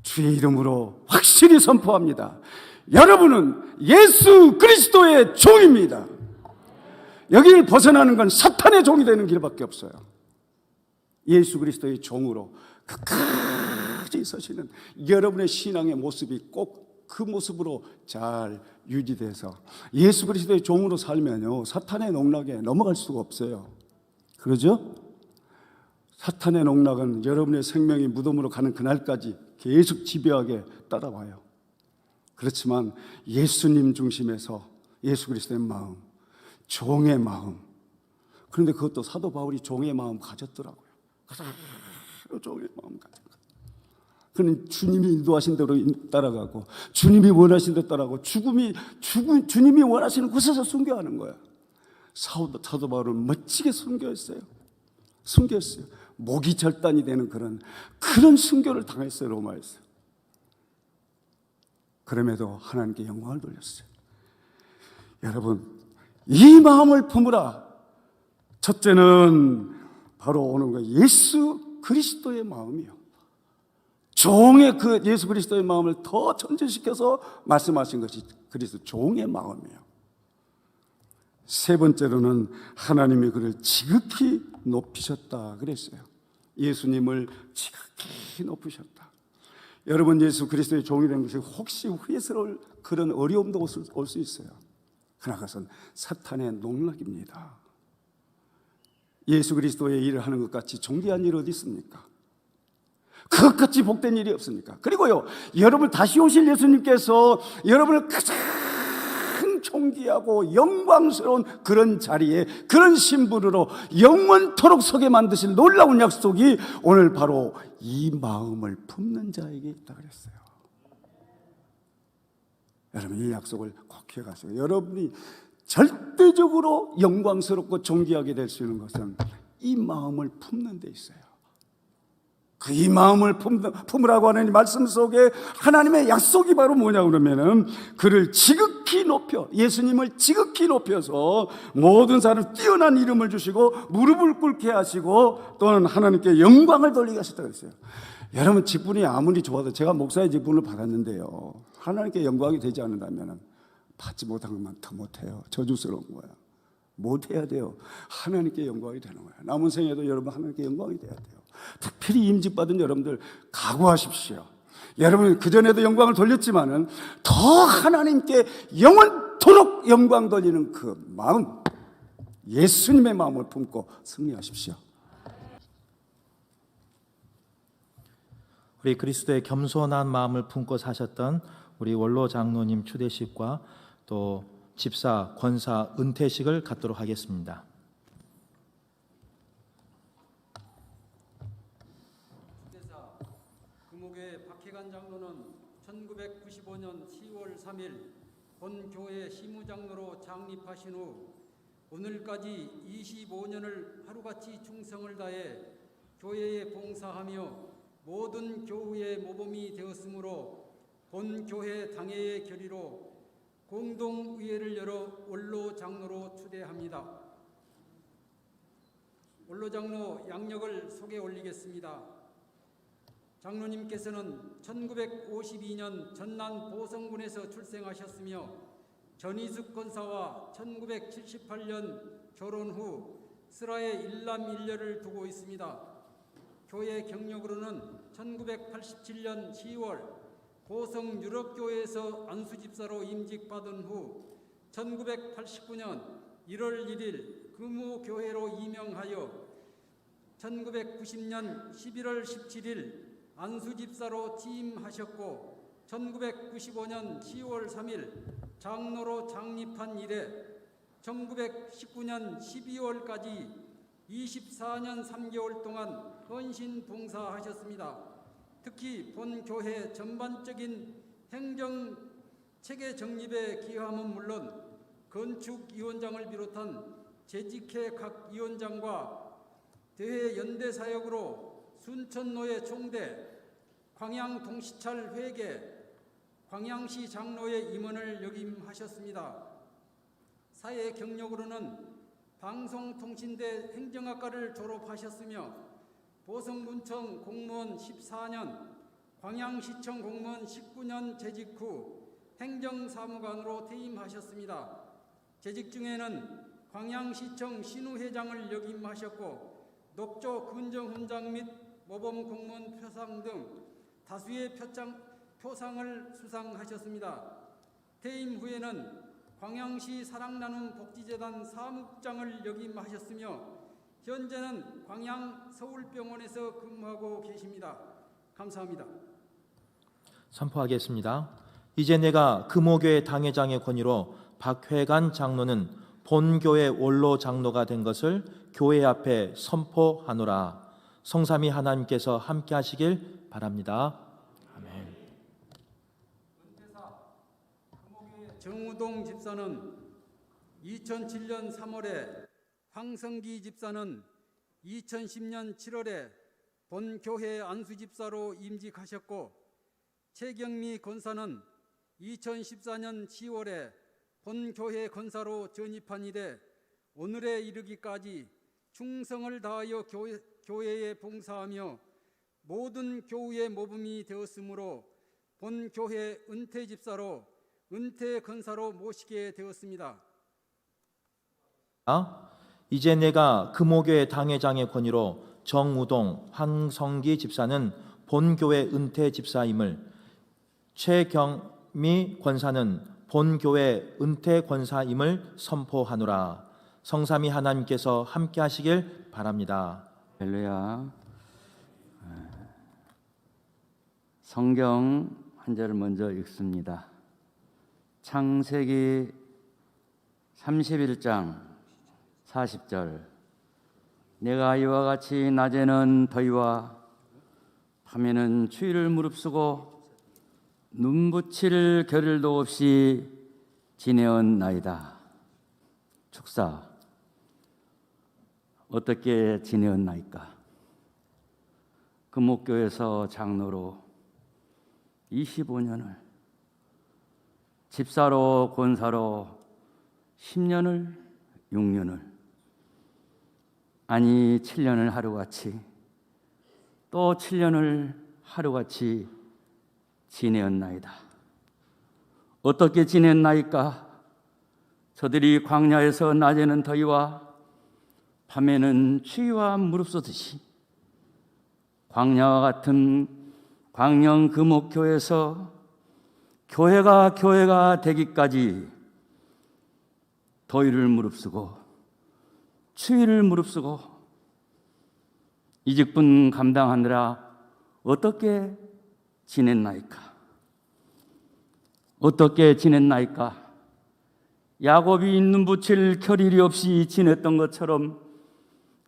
주의 이름으로 확실히 선포합니다. 여러분은 예수 그리스도의 종입니다. 여기를 벗어나는 건 사탄의 종이 되는 길밖에 없어요. 예수 그리스도의 종으로 끝까지 서시는 여러분의 신앙의 모습이 꼭 그 모습으로 잘 유지돼서 예수 그리스도의 종으로 살면요 사탄의 농락에 넘어갈 수가 없어요. 그러죠? 사탄의 농락은 여러분의 생명이 무덤으로 가는 그날까지 계속 집요하게 따라와요. 그렇지만 예수님 중심에서 예수 그리스도의 마음, 종의 마음, 그런데 그것도 사도 바울이 종의 마음 가졌더라고요. 종의 마음 가진 거예요. 그는 주님이 인도하신 대로 따라가고 주님이 원하신 대로 따라가고 주님이 원하시는 곳에서 순교하는 거예요. 사도 바울은 멋지게 순교했어요. 목이 절단이 되는 그런 순교를 당했어요, 로마에서. 그럼에도 하나님께 영광을 돌렸어요. 여러분, 이 마음을 품으라. 첫째는 바로 오는 거예요. 예수 그리스도의 마음이요. 종의 그 예수 그리스도의 마음을 더 전진시켜서 말씀하신 것이 그리스도 종의 마음이에요. 세 번째로는 하나님이 그를 지극히 높이셨다 그랬어요. 예수님을 지극히 높이셨다. 여러분, 예수 그리스도의 종이 된 것이 혹시 후회스러울 그런 어려움도 올 수 있어요. 그러나 그것은 사탄의 농락입니다. 예수 그리스도의 일을 하는 것 같이 존귀한 일이 어디 있습니까? 그것같이 복된 일이 없습니까? 그리고요, 여러분 다시 오실 예수님께서 여러분을 가장 존귀하고 영광스러운 그런 자리에, 그런 신분으로 영원토록 서게 만드신 놀라운 약속이 오늘 바로 이 마음을 품는 자에게 있다 그랬어요. 여러분, 이 약속을 꼭 기억하세요. 여러분이 절대적으로 영광스럽고 존귀하게 될 수 있는 것은 이 마음을 품는 데 있어요. 그 이 마음을 품으라고 하는 이 말씀 속에 하나님의 약속이 바로 뭐냐 그러면은 그를 지극히 높여, 예수님을 지극히 높여서 모든 사람 뛰어난 이름을 주시고 무릎을 꿇게 하시고 또는 하나님께 영광을 돌리게 하셨다 그랬어요. 여러분, 직분이 아무리 좋아도, 제가 목사의 직분을 받았는데요, 하나님께 영광이 되지 않는다면 받지 못한 것만 더 못해요. 저주스러운 거야. 못해야 돼요. 하나님께 영광이 되는 거예요. 남은 생에도 여러분 하나님께 영광이 돼야 돼요. 특별히 임직받은 여러분들 각오하십시오. 여러분 그전에도 영광을 돌렸지만은 더 하나님께 영원토록 영광 돌리는 그 마음, 예수님의 마음을 품고 승리하십시오. 우리 그리스도의 겸손한 마음을 품고 사셨던 우리 원로 장로님 추대식과 또 집사, 권사 은퇴식을 갖도록 하겠습니다. 주대사 금옥의 박혜관 장로는 1995년 10월 3일 본 교회 시무장로로 창립하신 후 오늘까지 25년을 하루같이 충성을 다해 교회에 봉사하며 모든 교우의 모범이 되었으므로 본 교회 당회의 결의로 공동의회를 열어 원로 장로로 추대합니다. 원로 장로 양력을 소개 올리겠습니다. 장로님께서는 1952년 전남 보성군에서 출생하셨으며 전희숙 권사와 1978년 결혼 후 슬하에 일남 일녀를 두고 있습니다. 교회 경력으로는 1987년 10월 보성 유럽교회에서 안수집사로 임직받은 후 1989년 1월 1일 금호교회로 임명하여 1990년 11월 17일 안수집사로 취임하셨고 1995년 10월 3일 장로로 창립한 이래 1919년 12월까지 24년 3개월 동안 헌신 봉사하셨습니다. 특히 본 교회 전반적인 행정 체계 정립에 기여함은 물론 건축위원장을 비롯한 재직회 각 위원장과 대회 연대 사역으로 순천노회 총대, 광양동시찰 회계, 광양시 장로의 임원을 역임하셨습니다. 사회 경력으로는 방송통신대 행정학과를 졸업하셨으며 보성군청 공무원 14년, 광양시청 공무원 19년 재직 후 행정사무관으로 퇴임하셨습니다. 재직 중에는 광양시청 신우회장을 역임하셨고 녹조 근정훈장 및 모범공무원 표상 등 다수의 표상을 수상하셨습니다. 퇴임 후에는 광양시 사랑나눔 복지재단 사무국장을 역임하셨으며 현재는 광양 서울병원에서 근무하고 계십니다. 감사합니다. 선포하겠습니다. 이제 내가 금호교회 당회장의 권위로 박회관 장로는 본교회 원로 장로가 된 것을 교회 앞에 선포하노라. 성삼위 하나님께서 함께 하시길 바랍니다. 아멘. 정우동 집사는 2007년 3월에, 황성기 집사는 2010년 7월에 본 교회 안수집사로 임직하셨고 최경미 권사는 2014년 10월에 본 교회 권사로 전입한 이래 오늘에 이르기까지 충성을 다하여 교회에 봉사하며 모든 교우의 모범이 되었으므로 본 교회 은퇴 집사로 은퇴 권사로 모시게 되었습니다. 이제 내가 금호교회 당회장의 권위로 정우동, 황성기 집사는 본교회 은퇴 집사임을, 최경미 권사는 본교회 은퇴 권사임을 선포하노라. 성삼위 하나님께서 함께 하시길 바랍니다. 할렐루야. 성경 한 절을 먼저 읽습니다. 창세기 31장 40절. 내가 이와 같이 낮에는 더위와 밤에는 추위를 무릅쓰고 눈붙일 겨를도 없이 지내었나이다. 축사. 어떻게 지내었나이까? 금옥교에서 장로로 25년을, 집사로 권사로 10년을, 6년을, 아니 7년을 하루같이, 또 7년을 하루같이 지내었나이다. 어떻게 지냈나이까? 저들이 광야에서 낮에는 더위와 밤에는 추위와 무릅쓰듯이 광야와 같은 광영 금옥교에서 교회가 되기까지 더위를 무릅쓰고 추위를 무릅쓰고 이직분 감당하느라 어떻게 지냈나이까? 어떻게 지냈나이까? 야곱이 눈붙일 겨를이 없이 지냈던 것처럼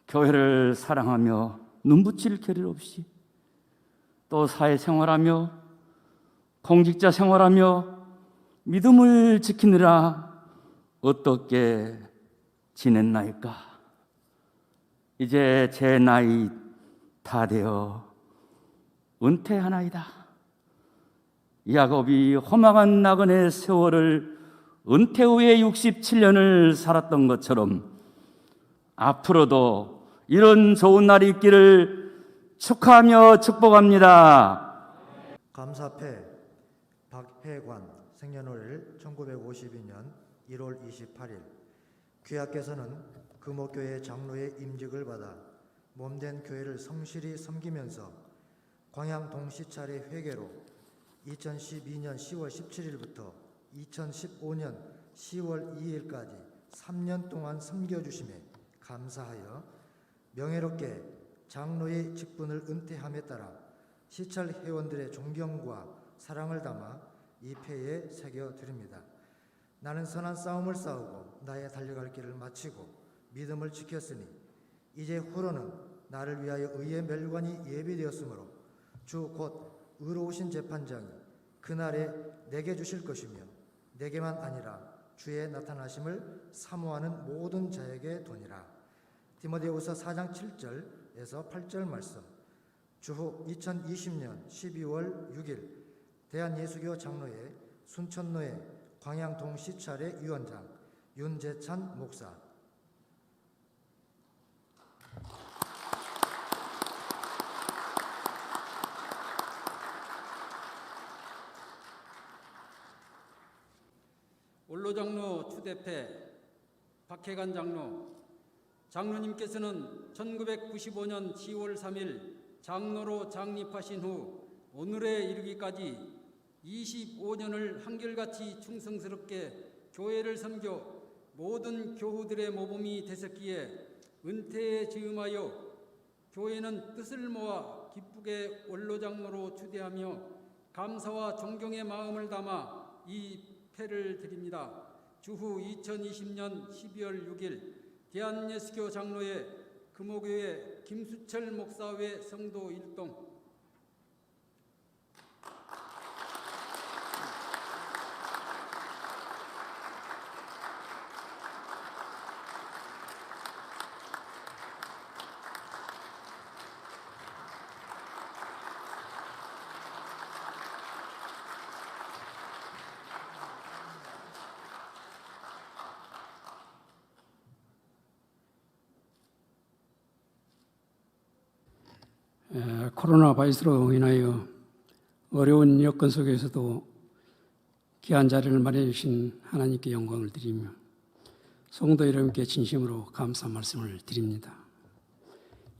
교회를 사랑하며 눈붙일 겨를 없이, 또 사회생활하며 공직자 생활하며 믿음을 지키느라 어떻게 지냈나이까? 이제 제 나이 다 되어 은퇴하나이다. 야곱이 험악한 나그네 세월을 은퇴 후에 67년을 살았던 것처럼 앞으로도 이런 좋은 날이 있기를 축하하며 축복합니다. 감사패 박혜관 생년월일 1952년 1월 28일. 귀하께서는 금옥교회 장로의 임직을 받아 몸된 교회를 성실히 섬기면서 광양 동시찰의 회계로 2012년 10월 17일부터 2015년 10월 2일까지 3년 동안 섬겨주심에 감사하여 명예롭게 장로의 직분을 은퇴함에 따라 시찰 회원들의 존경과 사랑을 담아 이 패에 새겨드립니다. 나는 선한 싸움을 싸우고 나의 달려갈 길을 마치고 믿음을 지켰으니 이제 후로는 나를 위하여 의의 멸관이 예비되었으므로 주 곧 의로우신 재판장이 그날에 내게 주실 것이며 내게만 아니라 주의 나타나심을 사모하는 모든 자에게 도니라. 디모데후서 4장 7절에서 8절 말씀. 주후 2020년 12월 6일 대한예수교 장로회 순천로회 광양 동시찰의 위원장 윤재찬 목사. 원로장로 추대패 박혜관 장로. 장로님께서는 1995년 10월 3일 장로로 장립하신 후 오늘에 이르기까지 25년을 한결같이 충성스럽게 교회를 섬겨 모든 교우들의 모범이 되셨기에 은퇴에 즈음하여 교회는 뜻을 모아 기쁘게 원로장로로 추대하며 감사와 존경의 마음을 담아 이 패를 드립니다. 주후 2020년 12월 6일 대한예수교 장로회 금호교회 김수철 목사회 성도 일동. 코로나 바이러스로 인하여 어려운 여건 속에서도 귀한 자리를 마련해 주신 하나님께 영광을 드리며 성도 여러분께 진심으로 감사 말씀을 드립니다.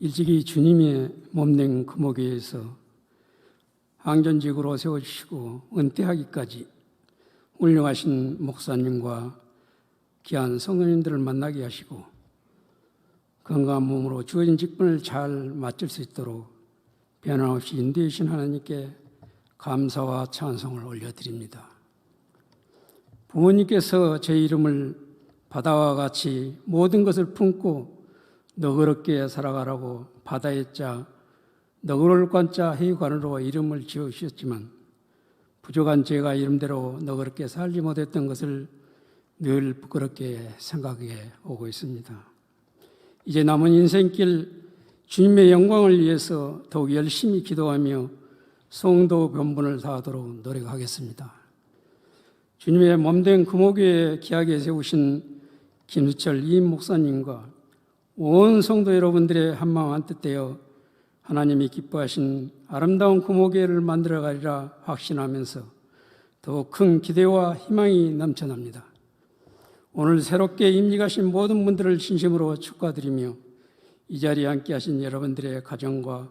일찍이 주님의 몸된 금오교회에서 항전직으로 세워주시고 은퇴하기까지 훌륭하신 목사님과 귀한 성도님들을 만나게 하시고 건강한 몸으로 주어진 직분을 잘 맡을 수 있도록 변함없이 인도해 주신 하나님께 감사와 찬송을 올려드립니다. 부모님께서 제 이름을 바다와 같이 모든 것을 품고 너그럽게 살아가라고 바다의 자 너그러울 관자 해관으로 이름을 지어주셨지만 부족한 제가 이름대로 너그럽게 살지 못했던 것을 늘 부끄럽게 생각해 오고 있습니다. 이제 남은 인생길 주님의 영광을 위해서 더욱 열심히 기도하며 성도 변분을 다하도록 노력하겠습니다. 주님의 몸된 금오교회 귀하게 세우신 김수철 이임 목사님과 온 성도 여러분들의 한마음 한뜻되어 하나님이 기뻐하신 아름다운 금오교회를 만들어가리라 확신하면서 더욱 큰 기대와 희망이 넘쳐납니다. 오늘 새롭게 임직하신 모든 분들을 진심으로 축하드리며 이 자리에 함께하신 여러분들의 가정과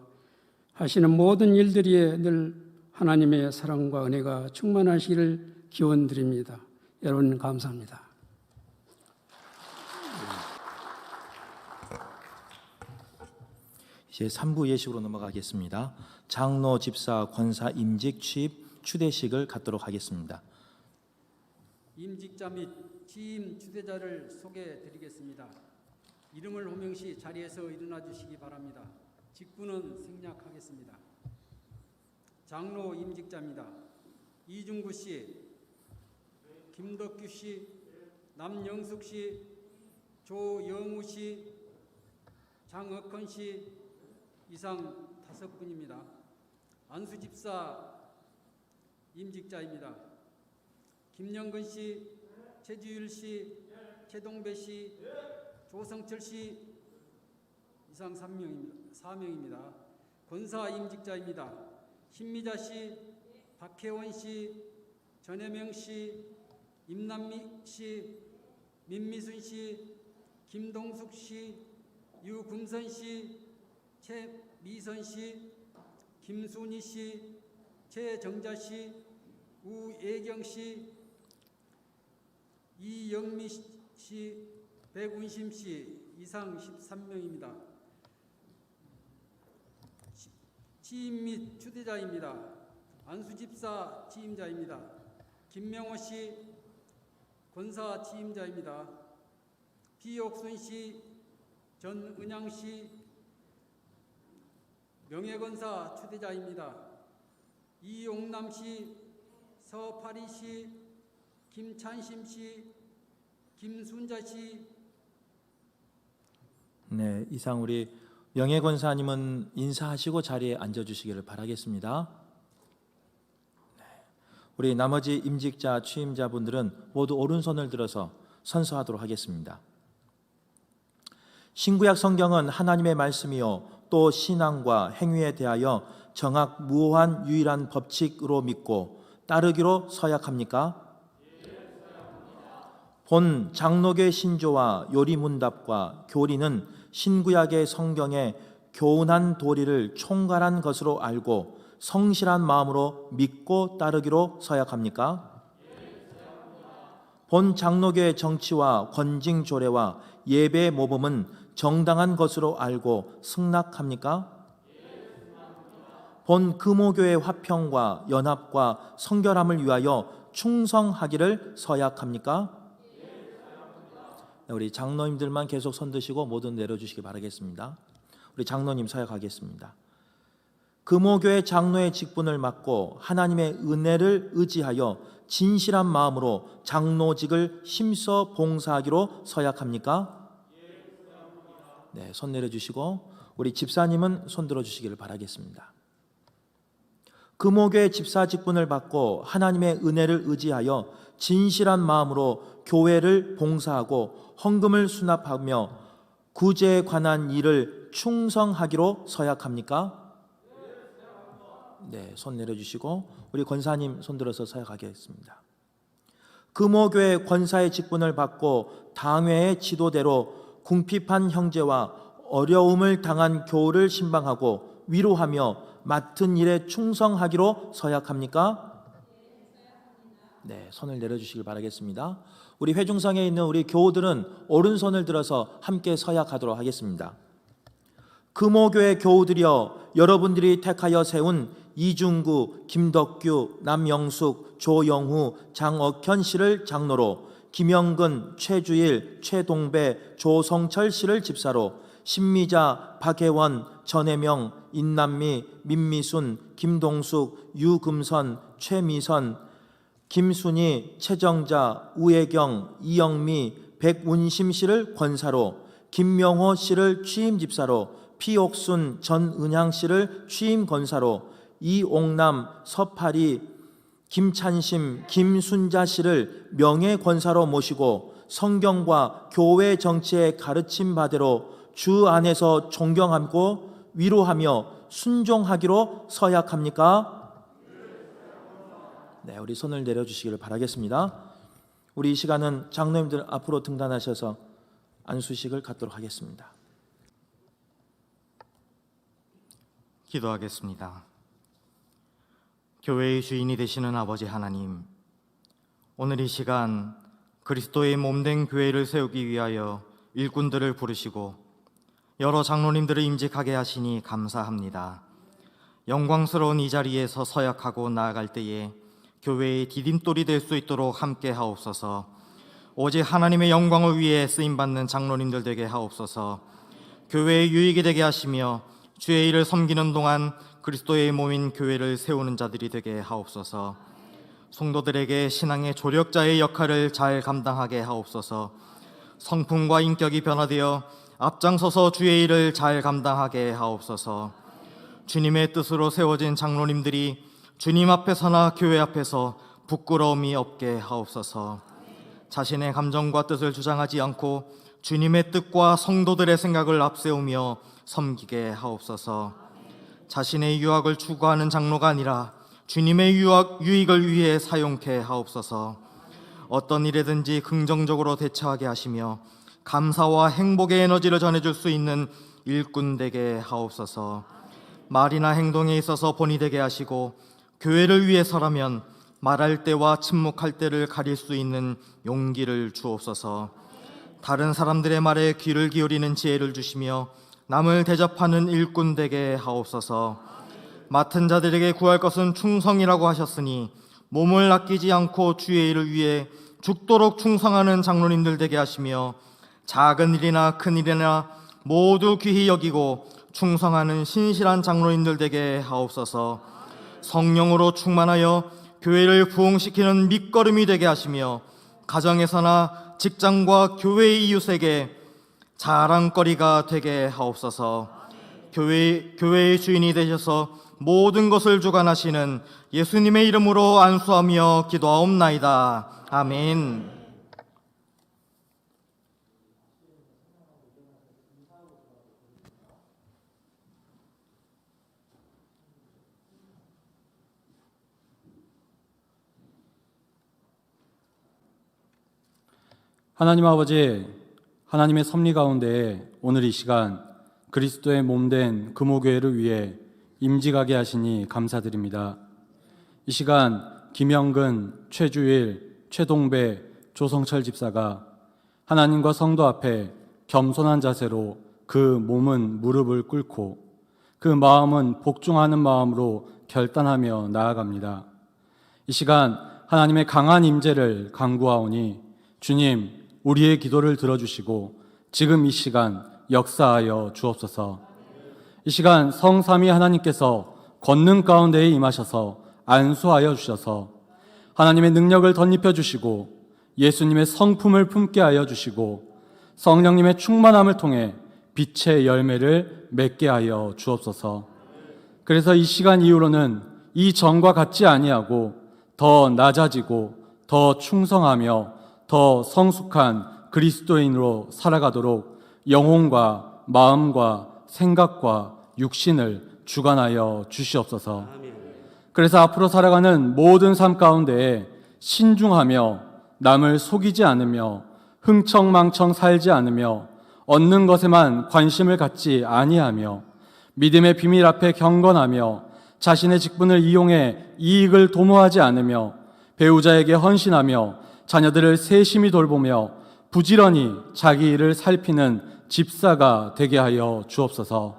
하시는 모든 일들이 늘 하나님의 사랑과 은혜가 충만하시기를 기원드립니다. 여러분 감사합니다. 이제 3부 예식으로 넘어가겠습니다. 장로, 집사, 권사 임직 취입 추대식을 갖도록 하겠습니다. 임직자 및 취임 주대자를 소개해 드리겠습니다. 이름을 호명 시 자리에서 일어나 주시기 바랍니다. 직분은 생략하겠습니다. 장로 임직자입니다. 이중구 씨, 김덕규 씨, 남영숙 씨, 조영우 씨, 장억헌 씨, 이상 5분입니다. 안수 집사 임직자입니다. 김영근 씨, 최지율 씨, 최동배 씨, 조성철 씨, 이상 4명입니다. 권사 임직자입니다. 신미자 씨, 박혜원 씨, 전혜명 씨, 임남미 씨, 민미순 씨, 김동숙 씨, 유금선 씨, 최미선 씨, 김순희 씨, 최정자 씨, 우예경 씨, 이영미 씨, 백운심 씨, 이상 13명입니다. 취임 및 추대자입니다. 안수집사 취임자입니다. 김명호 씨, 권사 취임자입니다. 피옥순 씨, 전은양 씨, 명예권사 추대자입니다. 이용남 씨, 서파리 씨, 김찬심 씨, 김순자 씨. 네, 이상 우리 명예권사님은 인사하시고 자리에 앉아주시기를 바라겠습니다. 네, 우리 나머지 임직자 취임자분들은 모두 오른손을 들어서 선서하도록 하겠습니다. 신구약 성경은 하나님의 말씀이요 또 신앙과 행위에 대하여 정확무오한 유일한 법칙으로 믿고 따르기로 서약합니까? 본 장로교 신조와 요리문답과 교리는 신구약의 성경의 교훈한 도리를 총괄한 것으로 알고 성실한 마음으로 믿고 따르기로 서약합니까? 본 장로교의 정치와 권징 조례와 예배 모범은 정당한 것으로 알고 승낙합니까? 본 금오교의 화평과 연합과 성결함을 위하여 충성하기를 서약합니까? 우리 장로님들만 계속 손 드시고 모두 내려주시기 바라겠습니다. 우리 장로님 서약하겠습니다. 금오교회 장로의 직분을 맡고 하나님의 은혜를 의지하여 진실한 마음으로 장로직을 힘써 봉사하기로 서약합니까? 네, 손 내려주시고 우리 집사님은 손 들어주시기를 바라겠습니다. 금오교회 집사 직분을 받고 하나님의 은혜를 의지하여 진실한 마음으로 교회를 봉사하고 헌금을 수납하며 구제에 관한 일을 충성하기로 서약합니까? 네, 손 내려주시고 우리 권사님 손 들어서 서약하겠습니다. 금호교회 권사의 직분을 받고 당회의 지도대로 궁핍한 형제와 어려움을 당한 교우를 신방하고 위로하며 맡은 일에 충성하기로 서약합니까? 네, 손을 내려주시길 바라겠습니다. 우리 회중성에 있는 우리 교우들은 오른손을 들어서 함께 서약하도록 하겠습니다. 금호교회 교우들이여, 여러분들이 택하여 세운 이중구, 김덕규, 남영숙, 조영후, 장억현 씨를 장로로, 김영근, 최주일, 최동배, 조성철 씨를 집사로, 신미자, 박혜원, 전혜명, 인남미, 민미순, 김동숙, 유금선, 최미선, 김순희, 최정자, 우혜경, 이영미, 백운심 씨를 권사로, 김명호 씨를 취임 집사로, 피옥순, 전은향 씨를 취임 권사로, 이옥남, 서파리, 김찬심, 김순자 씨를 명예 권사로 모시고 성경과 교회 정치의 가르침 바대로 주 안에서 존경하고 위로하며 순종하기로 서약합니까? 네, 우리 손을 내려주시기를 바라겠습니다. 우리 이 시간은 장로님들 앞으로 등단하셔서 안수식을 갖도록 하겠습니다. 기도하겠습니다. 교회의 주인이 되시는 아버지 하나님, 오늘 이 시간 그리스도의 몸된 교회를 세우기 위하여 일꾼들을 부르시고 여러 장로님들을 임직하게 하시니 감사합니다. 영광스러운 이 자리에서 서약하고 나아갈 때에 교회의 디딤돌이 될 수 있도록 함께 하옵소서. 오직 하나님의 영광을 위해 쓰임받는 장로님들 되게 하옵소서. 교회의 유익이 되게 하시며 주의 일을 섬기는 동안 그리스도의 몸인 교회를 세우는 자들이 되게 하옵소서. 성도들에게 신앙의 조력자의 역할을 잘 감당하게 하옵소서. 성품과 인격이 변화되어 앞장서서 주의 일을 잘 감당하게 하옵소서. 주님의 뜻으로 세워진 장로님들이 주님 앞에서나 교회 앞에서 부끄러움이 없게 하옵소서. 자신의 감정과 뜻을 주장하지 않고 주님의 뜻과 성도들의 생각을 앞세우며 섬기게 하옵소서. 자신의 유익을 추구하는 장로가 아니라 주님의 유익을 위해 사용케 하옵소서. 어떤 일에든지 긍정적으로 대처하게 하시며 감사와 행복의 에너지를 전해줄 수 있는 일꾼 되게 하옵소서. 말이나 행동에 있어서 본이 되게 하시고 교회를 위해서라면 말할 때와 침묵할 때를 가릴 수 있는 용기를 주옵소서. 다른 사람들의 말에 귀를 기울이는 지혜를 주시며 남을 대접하는 일꾼 되게 하옵소서. 맡은 자들에게 구할 것은 충성이라고 하셨으니 몸을 아끼지 않고 주의 일을 위해 죽도록 충성하는 장로님들 되게 하시며 작은 일이나 큰 일이나 모두 귀히 여기고 충성하는 신실한 장로님들 되게 하옵소서. 성령으로 충만하여 교회를 부흥시키는 밑거름이 되게 하시며 가정에서나 직장과 교회의 이웃에게 자랑거리가 되게 하옵소서. 교회의 주인이 되셔서 모든 것을 주관하시는 예수님의 이름으로 안수하며 기도하옵나이다. 아멘. 하나님 아버지, 하나님의 섭리 가운데 오늘 이 시간 그리스도의 몸된 금호교회를 위해 임직하게 하시니 감사드립니다. 이 시간 김영근, 최주일, 최동배, 조성철 집사가 하나님과 성도 앞에 겸손한 자세로 그 몸은 무릎을 꿇고 그 마음은 복종하는 마음으로 결단하며 나아갑니다. 이 시간 하나님의 강한 임재를 간구하오니 주님, 우리의 기도를 들어주시고 지금 이 시간 역사하여 주옵소서. 이 시간 성삼위 하나님께서 권능 가운데에 임하셔서 안수하여 주셔서 하나님의 능력을 덧입혀 주시고 예수님의 성품을 품게 하여 주시고 성령님의 충만함을 통해 빛의 열매를 맺게 하여 주옵소서. 그래서 이 시간 이후로는 이 전과 같지 아니하고 더 낮아지고 더 충성하며 더 성숙한 그리스도인으로 살아가도록 영혼과 마음과 생각과 육신을 주관하여 주시옵소서. 그래서 앞으로 살아가는 모든 삶 가운데 신중하며 남을 속이지 않으며 흥청망청 살지 않으며 얻는 것에만 관심을 갖지 아니하며 믿음의 비밀 앞에 경건하며 자신의 직분을 이용해 이익을 도모하지 않으며 배우자에게 헌신하며 자녀들을 세심히 돌보며 부지런히 자기 일을 살피는 집사가 되게 하여 주옵소서.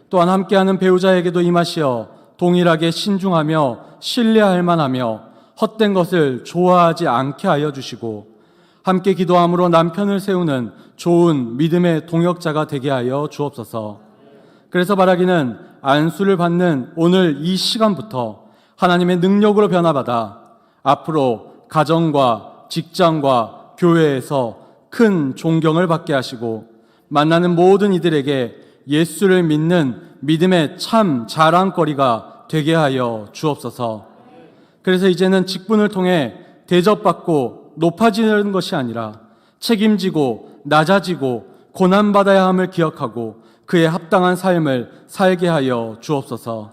또한 함께하는 배우자에게도 임하시어 동일하게 신중하며 신뢰할 만하며 헛된 것을 좋아하지 않게 하여 주시고 함께 기도함으로 남편을 세우는 좋은 믿음의 동역자가 되게 하여 주옵소서. 그래서 바라기는 안수를 받는 오늘 이 시간부터 하나님의 능력으로 변화받아 앞으로 가정과 직장과 교회에서 큰 존경을 받게 하시고 만나는 모든 이들에게 예수를 믿는 믿음의 참 자랑거리가 되게 하여 주옵소서. 그래서 이제는 직분을 통해 대접받고 높아지는 것이 아니라 책임지고 낮아지고 고난받아야 함을 기억하고 그에 합당한 삶을 살게 하여 주옵소서.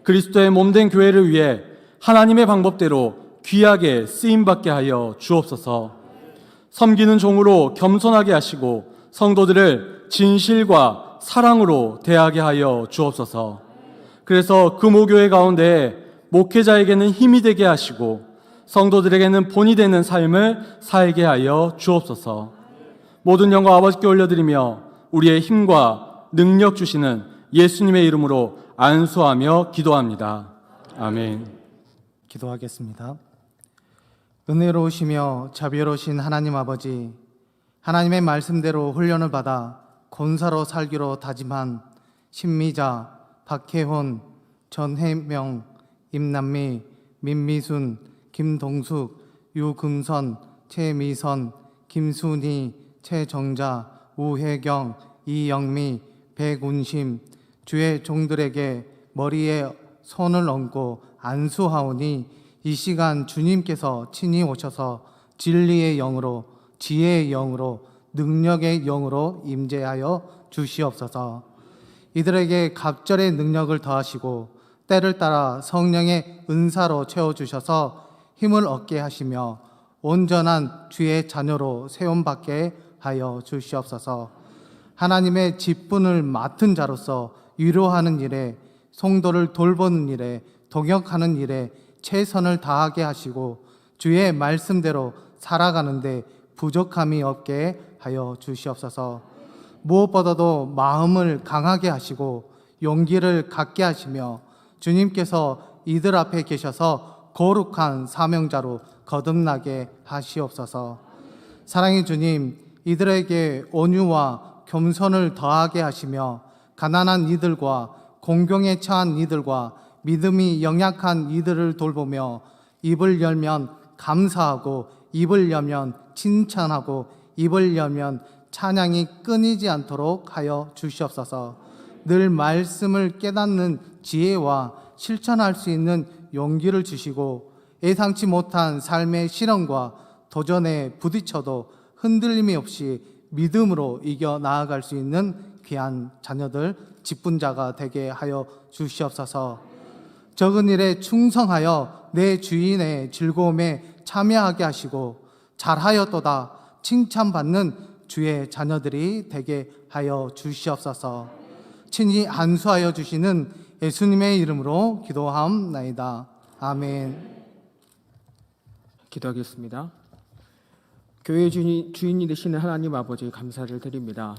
그리스도의 몸된 교회를 위해 하나님의 방법대로 귀하게 쓰임받게 하여 주옵소서. 섬기는 종으로 겸손하게 하시고 성도들을 진실과 사랑으로 대하게 하여 주옵소서. 그래서 금오교회 가운데 목회자에게는 힘이 되게 하시고 성도들에게는 본이 되는 삶을 살게 하여 주옵소서. 모든 영광 아버지께 올려드리며 우리의 힘과 능력 주시는 예수님의 이름으로 안수하며 기도합니다. 아멘. 기도하겠습니다. 은혜로우시며 자비로우신 하나님 아버지, 하나님의 말씀대로 훈련을 받아 권사로 살기로 다짐한 신미자, 박혜훈, 전혜명, 임남미, 민미순, 김동숙, 유금선, 최미선, 김순희, 최정자, 우혜경, 이영미, 백운심, 주의 종들에게 머리에 손을 얹고 안수하오니 이 시간 주님께서 친히 오셔서 진리의 영으로, 지혜의 영으로, 능력의 영으로 임재하여 주시옵소서. 이들에게 갑절의 능력을 더하시고 때를 따라 성령의 은사로 채워주셔서 힘을 얻게 하시며 온전한 주의 자녀로 세움받게 하여 주시옵소서. 하나님의 직분을 맡은 자로서 위로하는 일에, 성도를 돌보는 일에, 동역하는 일에 최선을 다하게 하시고 주의 말씀대로 살아가는데 부족함이 없게 하여 주시옵소서. 무엇보다도 마음을 강하게 하시고 용기를 갖게 하시며 주님께서 이들 앞에 계셔서 거룩한 사명자로 거듭나게 하시옵소서. 사랑의 주님, 이들에게 온유와 겸손을 더하게 하시며 가난한 이들과 공경에 처한 이들과 믿음이 연약한 이들을 돌보며 입을 열면 감사하고 입을 열면 칭찬하고 입을 열면 찬양이 끊이지 않도록 하여 주시옵소서. 늘 말씀을 깨닫는 지혜와 실천할 수 있는 용기를 주시고 예상치 못한 삶의 시련과 도전에 부딪혀도 흔들림이 없이 믿음으로 이겨 나아갈 수 있는 귀한 자녀들, 직분자가 되게 하여 주시옵소서. 적은 일에 충성하여 내 주인의 즐거움에 참여하게 하시고 잘하였도다 칭찬받는 주의 자녀들이 되게 하여 주시옵소서. 친히 안수하여 주시는 예수님의 이름으로 기도하옵나이다. 아멘. 기도하겠습니다. 교회의 주인이 되시는 하나님 아버지, 감사를 드립니다.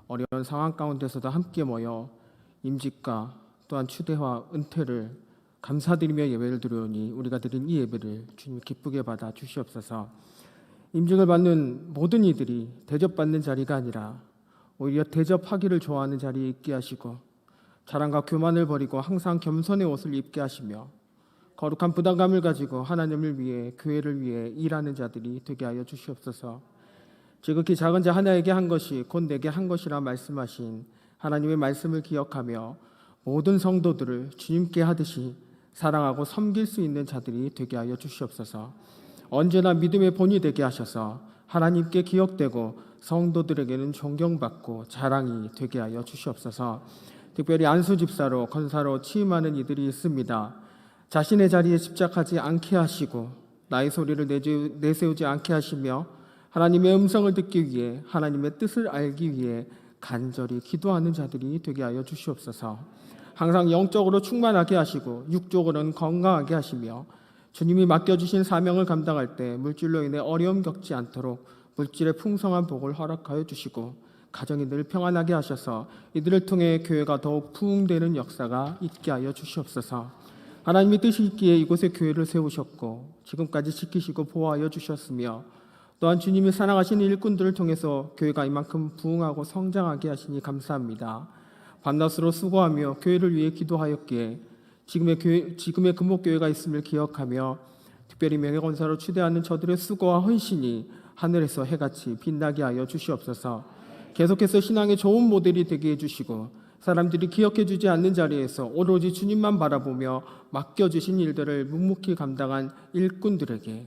어려운 상황 가운데서도 함께 모여 임직과 또한 추대와 은퇴를 감사드리며 예배를 드리오니 우리가 드린 이 예배를 주님 기쁘게 받아 주시옵소서. 임직을 받는 모든 이들이 대접받는 자리가 아니라 오히려 대접하기를 좋아하는 자리에 있게 하시고 자랑과 교만을 버리고 항상 겸손의 옷을 입게 하시며 거룩한 부담감을 가지고 하나님을 위해, 교회를 위해 일하는 자들이 되게 하여 주시옵소서. 지극히 작은 자 하나에게 한 것이 곧 내게 한 것이라 말씀하신 하나님의 말씀을 기억하며 모든 성도들을 주님께 하듯이 사랑하고 섬길 수 있는 자들이 되게 하여 주시옵소서. 언제나 믿음의 본이 되게 하셔서 하나님께 기억되고 성도들에게는 존경받고 자랑이 되게 하여 주시옵소서. 특별히 안수 집사로, 권사로 취임하는 이들이 있습니다. 자신의 자리에 집착하지 않게 하시고 나의 소리를 내세우지 않게 하시며 하나님의 음성을 듣기 위해 하나님의 뜻을 알기 위해 간절히 기도하는 자들이 되게 하여 주시옵소서. 항상 영적으로 충만하게 하시고 육적으로는 건강하게 하시며 주님이 맡겨주신 사명을 감당할 때 물질로 인해 어려움 겪지 않도록 물질의 풍성한 복을 허락하여 주시고 가정이 늘 평안하게 하셔서 이들을 통해 교회가 더욱 부흥되는 역사가 있게 하여 주시옵소서. 하나님이 뜻이 있기에 이곳에 교회를 세우셨고 지금까지 지키시고 보호하여 주셨으며 또한 주님이 사랑하시는 일꾼들을 통해서 교회가 이만큼 부흥하고 성장하게 하시니 감사합니다. 밤낮으로 수고하며 교회를 위해 기도하였기에 지금의 금목교회가 있음을 기억하며 특별히 명예권사로 추대하는 저들의 수고와 헌신이 하늘에서 해같이 빛나게 하여 주시옵소서. 계속해서 신앙의 좋은 모델이 되게 해주시고 사람들이 기억해 주지 않는 자리에서 오로지 주님만 바라보며 맡겨주신 일들을 묵묵히 감당한 일꾼들에게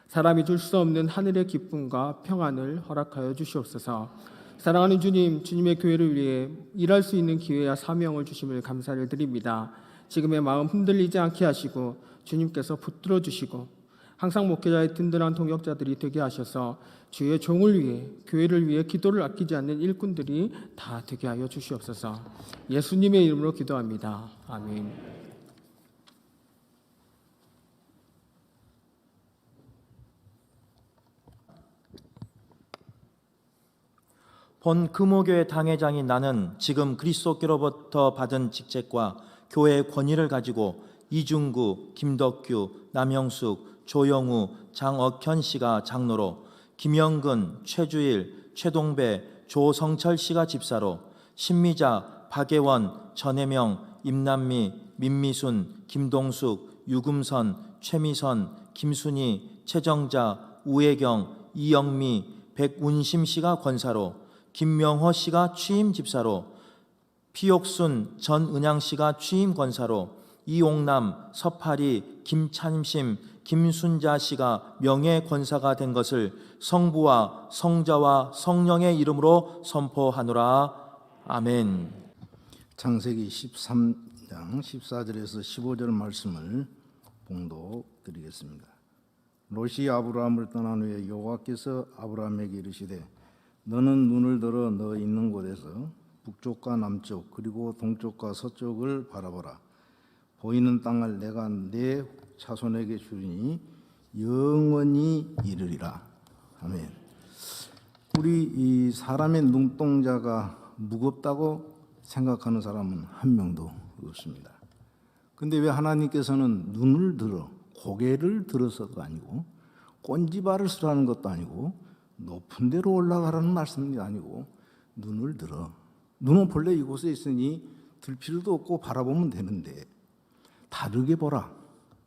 사람이 줄 수 없는 하늘의 기쁨과 평안을 허락하여 주시옵소서. 사랑하는 주님, 주님의 교회를 위해 일할 수 있는 기회와 사명을 주심을 감사를 드립니다. 지금의 마음 흔들리지 않게 하시고 주님께서 붙들어 주시고 항상 목회자의 든든한 동역자들이 되게 하셔서 주의 종을 위해 교회를 위해 기도를 아끼지 않는 일꾼들이 다 되게 하여 주시옵소서. 예수님의 이름으로 기도합니다. 아멘. 본 금호교회 당회장인 나는 지금 그리스도께로부터 받은 직책과 교회의 권위를 가지고 이중구, 김덕규, 남영숙, 조영우, 장억현 씨가 장로로, 김영근, 최주일, 최동배, 조성철 씨가 집사로, 신미자, 박예원, 전혜명, 임남미, 민미순, 김동숙, 유금선, 최미선, 김순희, 최정자, 우혜경, 이영미, 백운심 씨가 권사로, 김명호 씨가 취임 집사로, 피옥순, 전은양 씨가 취임 권사로, 이옥남, 서파리, 김찬심, 김순자 씨가 명예 권사가 된 것을 성부와 성자와 성령의 이름으로 선포하노라. 아멘. 창세기 13장 14절에서 15절 말씀을 봉독드리겠습니다. 롯이 아브라함을 떠난 후에 여호와께서 아브라함에게 이르시되 너는 눈을 들어 너 있는 곳에서 북쪽과 남쪽 그리고 동쪽과 서쪽을 바라보라. 보이는 땅을 내가 내 자손에게 주리니 영원히 이르리라. 아멘. 우리 이 사람의 눈동자가 무겁다고 생각하는 사람은 한 명도 없습니다. 근데 왜 하나님께서는 눈을 들어 고개를 들어서도 아니고 꼰지발을 쓰라는 것도 아니고 높은 데로 올라가라는 말씀이 아니고 눈을 들어, 눈은 본래 이곳에 있으니 들 필요도 없고 바라보면 되는데 다르게 보라,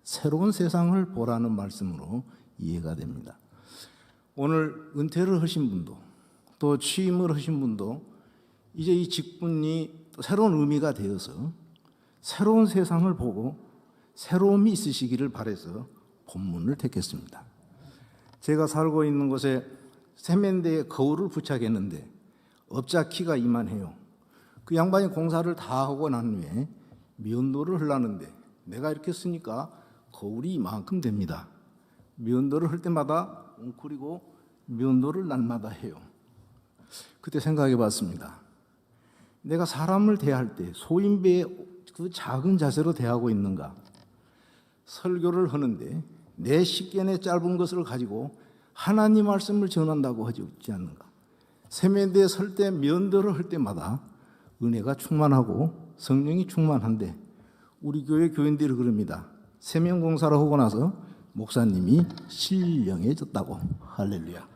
새로운 세상을 보라는 말씀으로 이해가 됩니다. 오늘 은퇴를 하신 분도 또 취임을 하신 분도 이제 이 직분이 또 새로운 의미가 되어서 새로운 세상을 보고 새로움이 있으시기를 바라서 본문을 택했습니다. 제가 살고 있는 곳에 세면대에 거울을 부착했는데 업자키가 이만해요. 그 양반이 공사를 다 하고 난 후에 면도를 하려는데 내가 이렇게 쓰니까 거울이 이만큼 됩니다. 면도를 할 때마다 웅크리고 면도를 날마다 해요. 그때 생각해 봤습니다. 내가 사람을 대할 때 소인배의 그 작은 자세로 대하고 있는가? 설교를 하는데 내 식견의 짧은 것을 가지고 하나님 말씀을 전한다고 하지 않는가? 세면대에 설 때 면도를 할 때마다 은혜가 충만하고 성령이 충만한데 우리 교회 교인들이 그럽니다. 세면 공사를 하고 나서 목사님이 신령해졌다고. 할렐루야.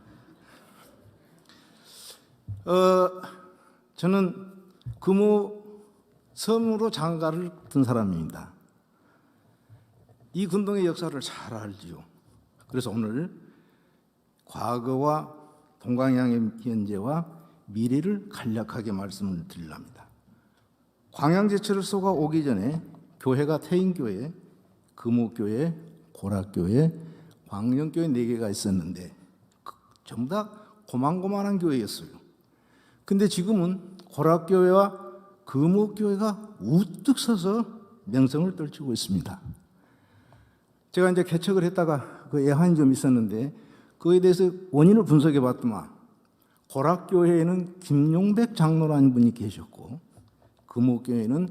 저는 금호 섬으로 장가를 든 사람입니다. 이 근동의 역사를 잘 알지요. 그래서 오늘 과거와 동방향의 현재와 미래를 간략하게 말씀을 드리랍니다. 광양제철을 쏘가 오기 전에 교회가 태인교회, 금호교회, 고락교회, 광영교회 4개가 있었는데 전부 다 고만고만한 교회였어요. 근데 지금은 고락교회와 금호교회가 우뚝 서서 명성을 떨치고 있습니다. 제가 이제 개척을 했다가 그 예한이 좀 있었는데 그에 대해서 원인을 분석해 봤더만 고락교회에는 김용백 장로라는 분이 계셨고 금옥교회에는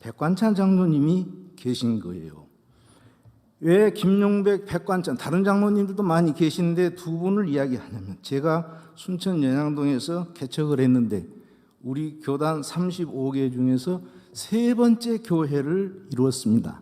백관찬 장로님이 계신 거예요. 왜 김용백, 백관찬, 다른 장로님들도 많이 계시는데 두 분을 이야기하냐면 제가 순천 연양동에서 개척을 했는데 우리 교단 35개 중에서 세 번째 교회를 이루었습니다.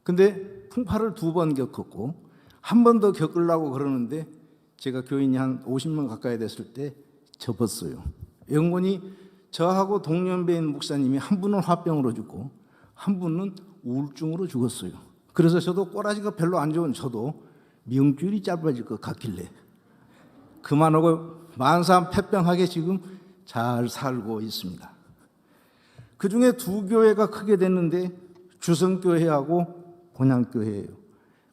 근데 풍파를 두 번 겪었고 한 번 더 겪으려고 그러는데 제가 교인이 한 50명 가까이 됐을 때 접었어요. 영원히 저하고 동년배인 목사님이 한 분은 화병으로 죽고 한 분은 우울증으로 죽었어요. 그래서 저도 꼬라지가 별로 안 좋은 저도 명줄이 짧아질 것 같길래 그만하고 만사 패병하게 지금 잘 살고 있습니다. 그 중에 두 교회가 크게 됐는데 주성교회하고 본향교회예요.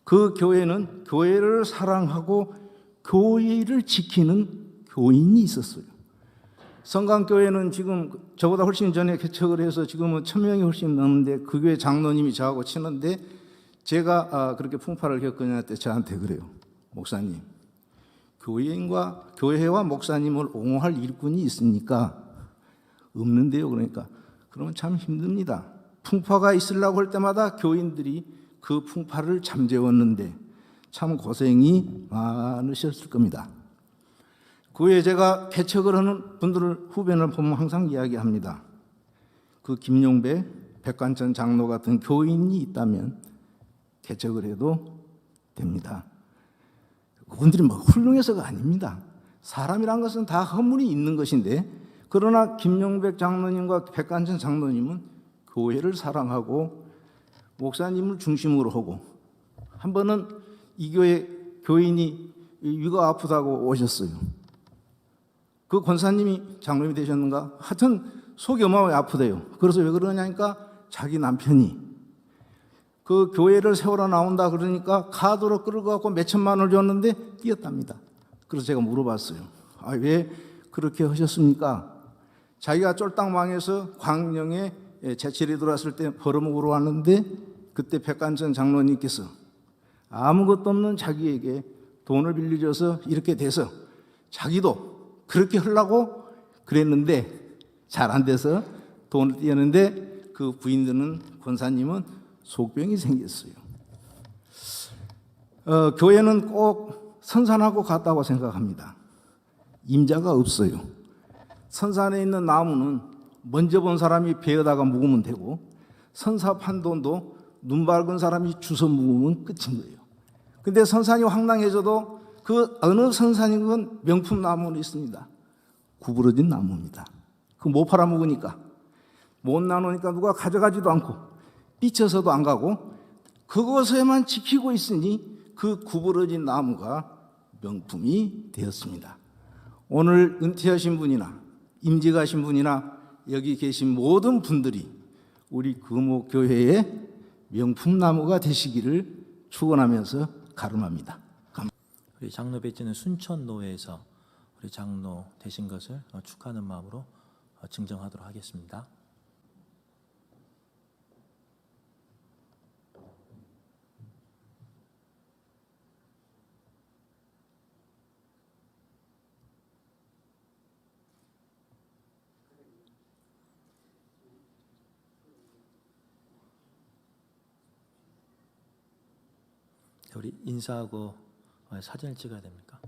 그 교회는 교회를 사랑하고 교회를 지키는 교인이 있었어요. 성강교회는 지금 저보다 훨씬 전에 개척을 해서 지금은 1000명이 훨씬 넘는데 그 교회 장로님이 저하고 치는데 제가 그렇게 풍파를 겪으냐 때 저한테 그래요. 목사님, 교회와 목사님을 옹호할 일꾼이 있습니까? 없는데요. 그러니까 그러면 참 힘듭니다. 풍파가 있으려고 할 때마다 교인들이 그 풍파를 잠재웠는데 참 고생이 많으셨을 겁니다. 그 후에 제가 개척을 하는 분들을 후배를 보면 항상 이야기합니다. 그 김용배, 백관천 장로 같은 교인이 있다면 개척을 해도 됩니다. 그분들이 뭐 훌륭해서가 아닙니다. 사람이란 것은 다 허물이 있는 것인데 그러나 김용백 장로님과 백관천 장로님은 교회를 사랑하고 목사님을 중심으로 하고 한 번은 이 교회 교인이 위가 아프다고 오셨어요. 그 권사님이 장로님이 되셨는가? 하여튼 속이 어마어마하게 아프대요. 그래서 왜 그러냐니까 자기 남편이 그 교회를 세우러 나온다 그러니까 카드로 끌고 가고 몇천만 원을 줬는데 뛰었답니다. 그래서 제가 물어봤어요. 왜 그렇게 하셨습니까? 자기가 쫄딱 망해서 광명에 제철이 들어왔을 때 벌어먹으러 왔는데 그때 백관천 장로님께서 아무것도 없는 자기에게 돈을 빌려줘서 이렇게 돼서 자기도 그렇게 하려고 그랬는데 잘 안 돼서 돈을 띄었는데 그 부인들은 권사님은 속병이 생겼어요. 교회는 꼭 선산하고 같다고 생각합니다. 임자가 없어요. 선산에 있는 나무는 먼저 본 사람이 베어다가 묵으면 되고 선사 판돈도 눈 밝은 사람이 주워 묵으면 끝인 거예요. 근데 선산이 황당해져도 그 어느 선산이건 명품 나무는 있습니다. 구부러진 나무입니다. 그 못 팔아먹으니까 못 나누니까 누가 가져가지도 않고 삐쳐서도 안 가고 그것에만 지키고 있으니 그 구부러진 나무가 명품이 되었습니다. 오늘 은퇴하신 분이나 임직하신 분이나 여기 계신 모든 분들이 우리 금옥교회의 명품나무가 되시기를 축원하면서 가름합니다. 우리 장로 배지는 순천노회에서 우리 장로 되신 것을 축하하는 마음으로 증정하도록 하겠습니다. 우리 인사하고 사진을 찍어야 됩니까?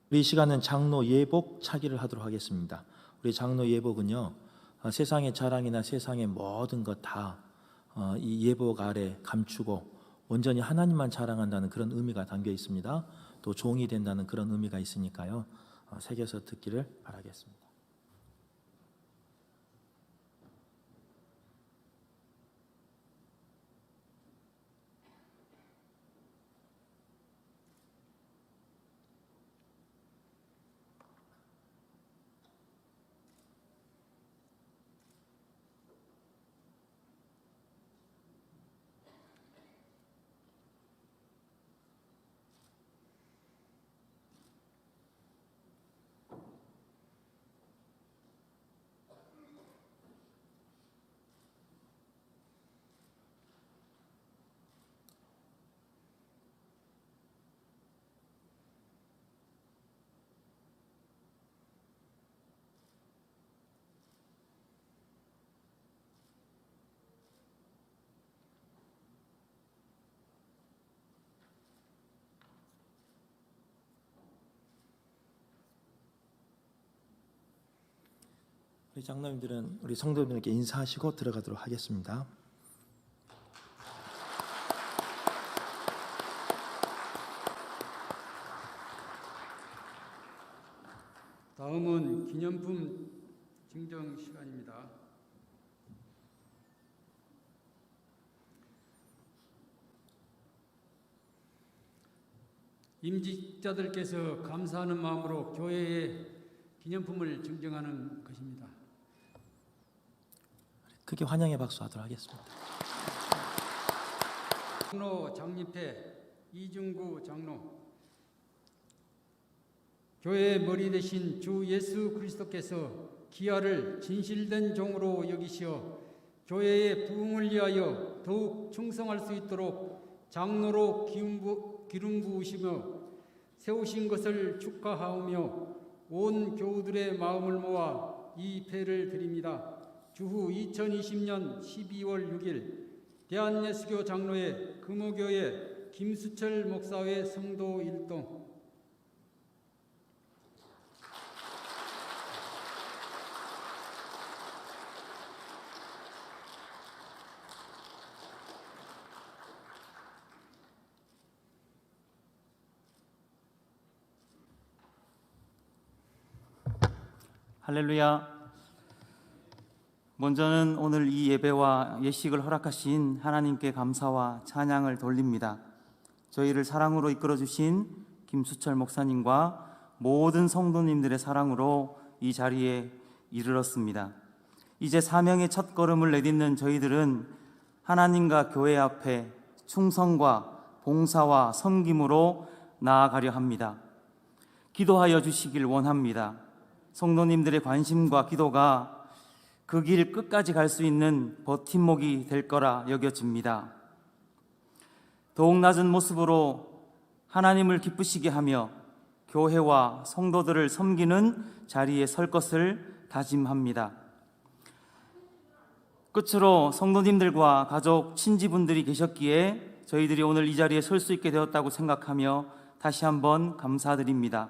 우리 이 시간은 장로 예복 차기를 하도록 하겠습니다. 우리 장로 예복은요, 세상의 자랑이나 세상의 모든 것 다 이 예복 아래 감추고 온전히 하나님만 자랑한다는 그런 의미가 담겨 있습니다. 또 종이 된다는 그런 의미가 있으니까요, 새겨서 듣기를 바라겠습니다. 우리 장로님들은 우리 성도님들께 인사하시고 들어가도록 하겠습니다. 다음은 기념품 증정 시간입니다. 임직자들께서 감사하는 마음으로 교회에 기념품을 증정하는 것입니다. 크게 환영의 박수하도록 하겠습니다. 장로 장립회 이중구 장로, 교회의 머리 대신 주 예수 그리스도께서 기아를 진실된 종으로 여기시어 교회의 부흥을 위하여 더욱 충성할 수 있도록 장로로 기름 부으시며 세우신 것을 축하하오며 온 교우들의 마음을 모아 이 패를 드립니다. 주후 2020년 12월 6일 대한예수교 장로회 금호교회 김수철 목사회 성도 일동. 할렐루야. 먼저는 오늘 이 예배와 예식을 허락하신 하나님께 감사와 찬양을 돌립니다. 저희를 사랑으로 이끌어 주신 김수철 목사님과 모든 성도님들의 사랑으로 이 자리에 이르렀습니다. 이제 사명의 첫 걸음을 내딛는 저희들은 하나님과 교회 앞에 충성과 봉사와 섬김으로 나아가려 합니다. 기도하여 주시길 원합니다. 성도님들의 관심과 기도가 그 길 끝까지 갈 수 있는 버팀목이 될 거라 여겨집니다. 더욱 낮은 모습으로 하나님을 기쁘시게 하며 교회와 성도들을 섬기는 자리에 설 것을 다짐합니다. 끝으로 성도님들과 가족, 친지분들이 계셨기에 저희들이 오늘 이 자리에 설 수 있게 되었다고 생각하며 다시 한번 감사드립니다.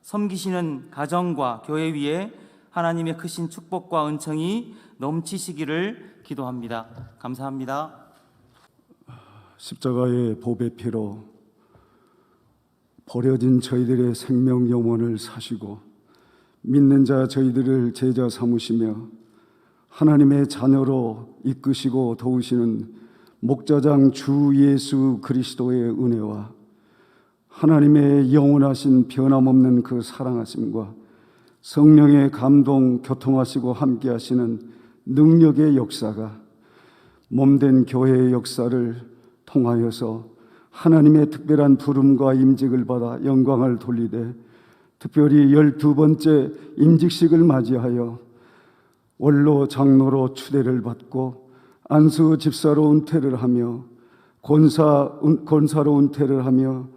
섬기시는 가정과 교회 위에 하나님의 크신 축복과 은총이 넘치시기를 기도합니다. 감사합니다. 십자가의 보배 피로 버려진 저희들의 생명 영혼을 사시고 믿는 자 저희들을 제자 삼으시며 하나님의 자녀로 이끄시고 도우시는 목자장 주 예수 그리스도의 은혜와 하나님의 영원하신 변함없는 그 사랑하심과 성령의 감동 교통하시고 함께하시는 능력의 역사가 몸된 교회의 역사를 통하여서 하나님의 특별한 부름과 임직을 받아 영광을 돌리되 특별히 12번째 임직식을 맞이하여 원로 장로로 추대를 받고 안수 집사로 은퇴를 하며 권사로 은퇴를 하며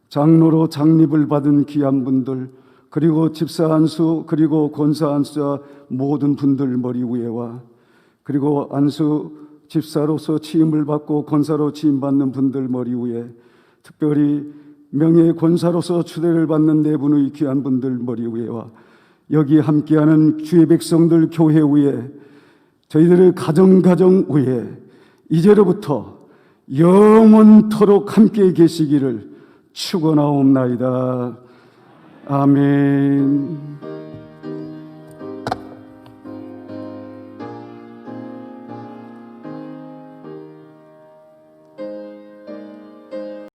장로로 장립을 받은 귀한 분들, 그리고 집사 안수, 그리고 권사 안수자 모든 분들 머리 위에와 그리고 안수 집사로서 취임을 받고 권사로 취임받는 분들 머리 위에 특별히 명예 권사로서 추대를 받는 네 분의 귀한 분들 머리 위에와 여기 함께하는 주의 백성들 교회 위에 저희들의 가정 위에 이제로부터 영원토록 함께 계시기를 축원하옵나이다. 아멘.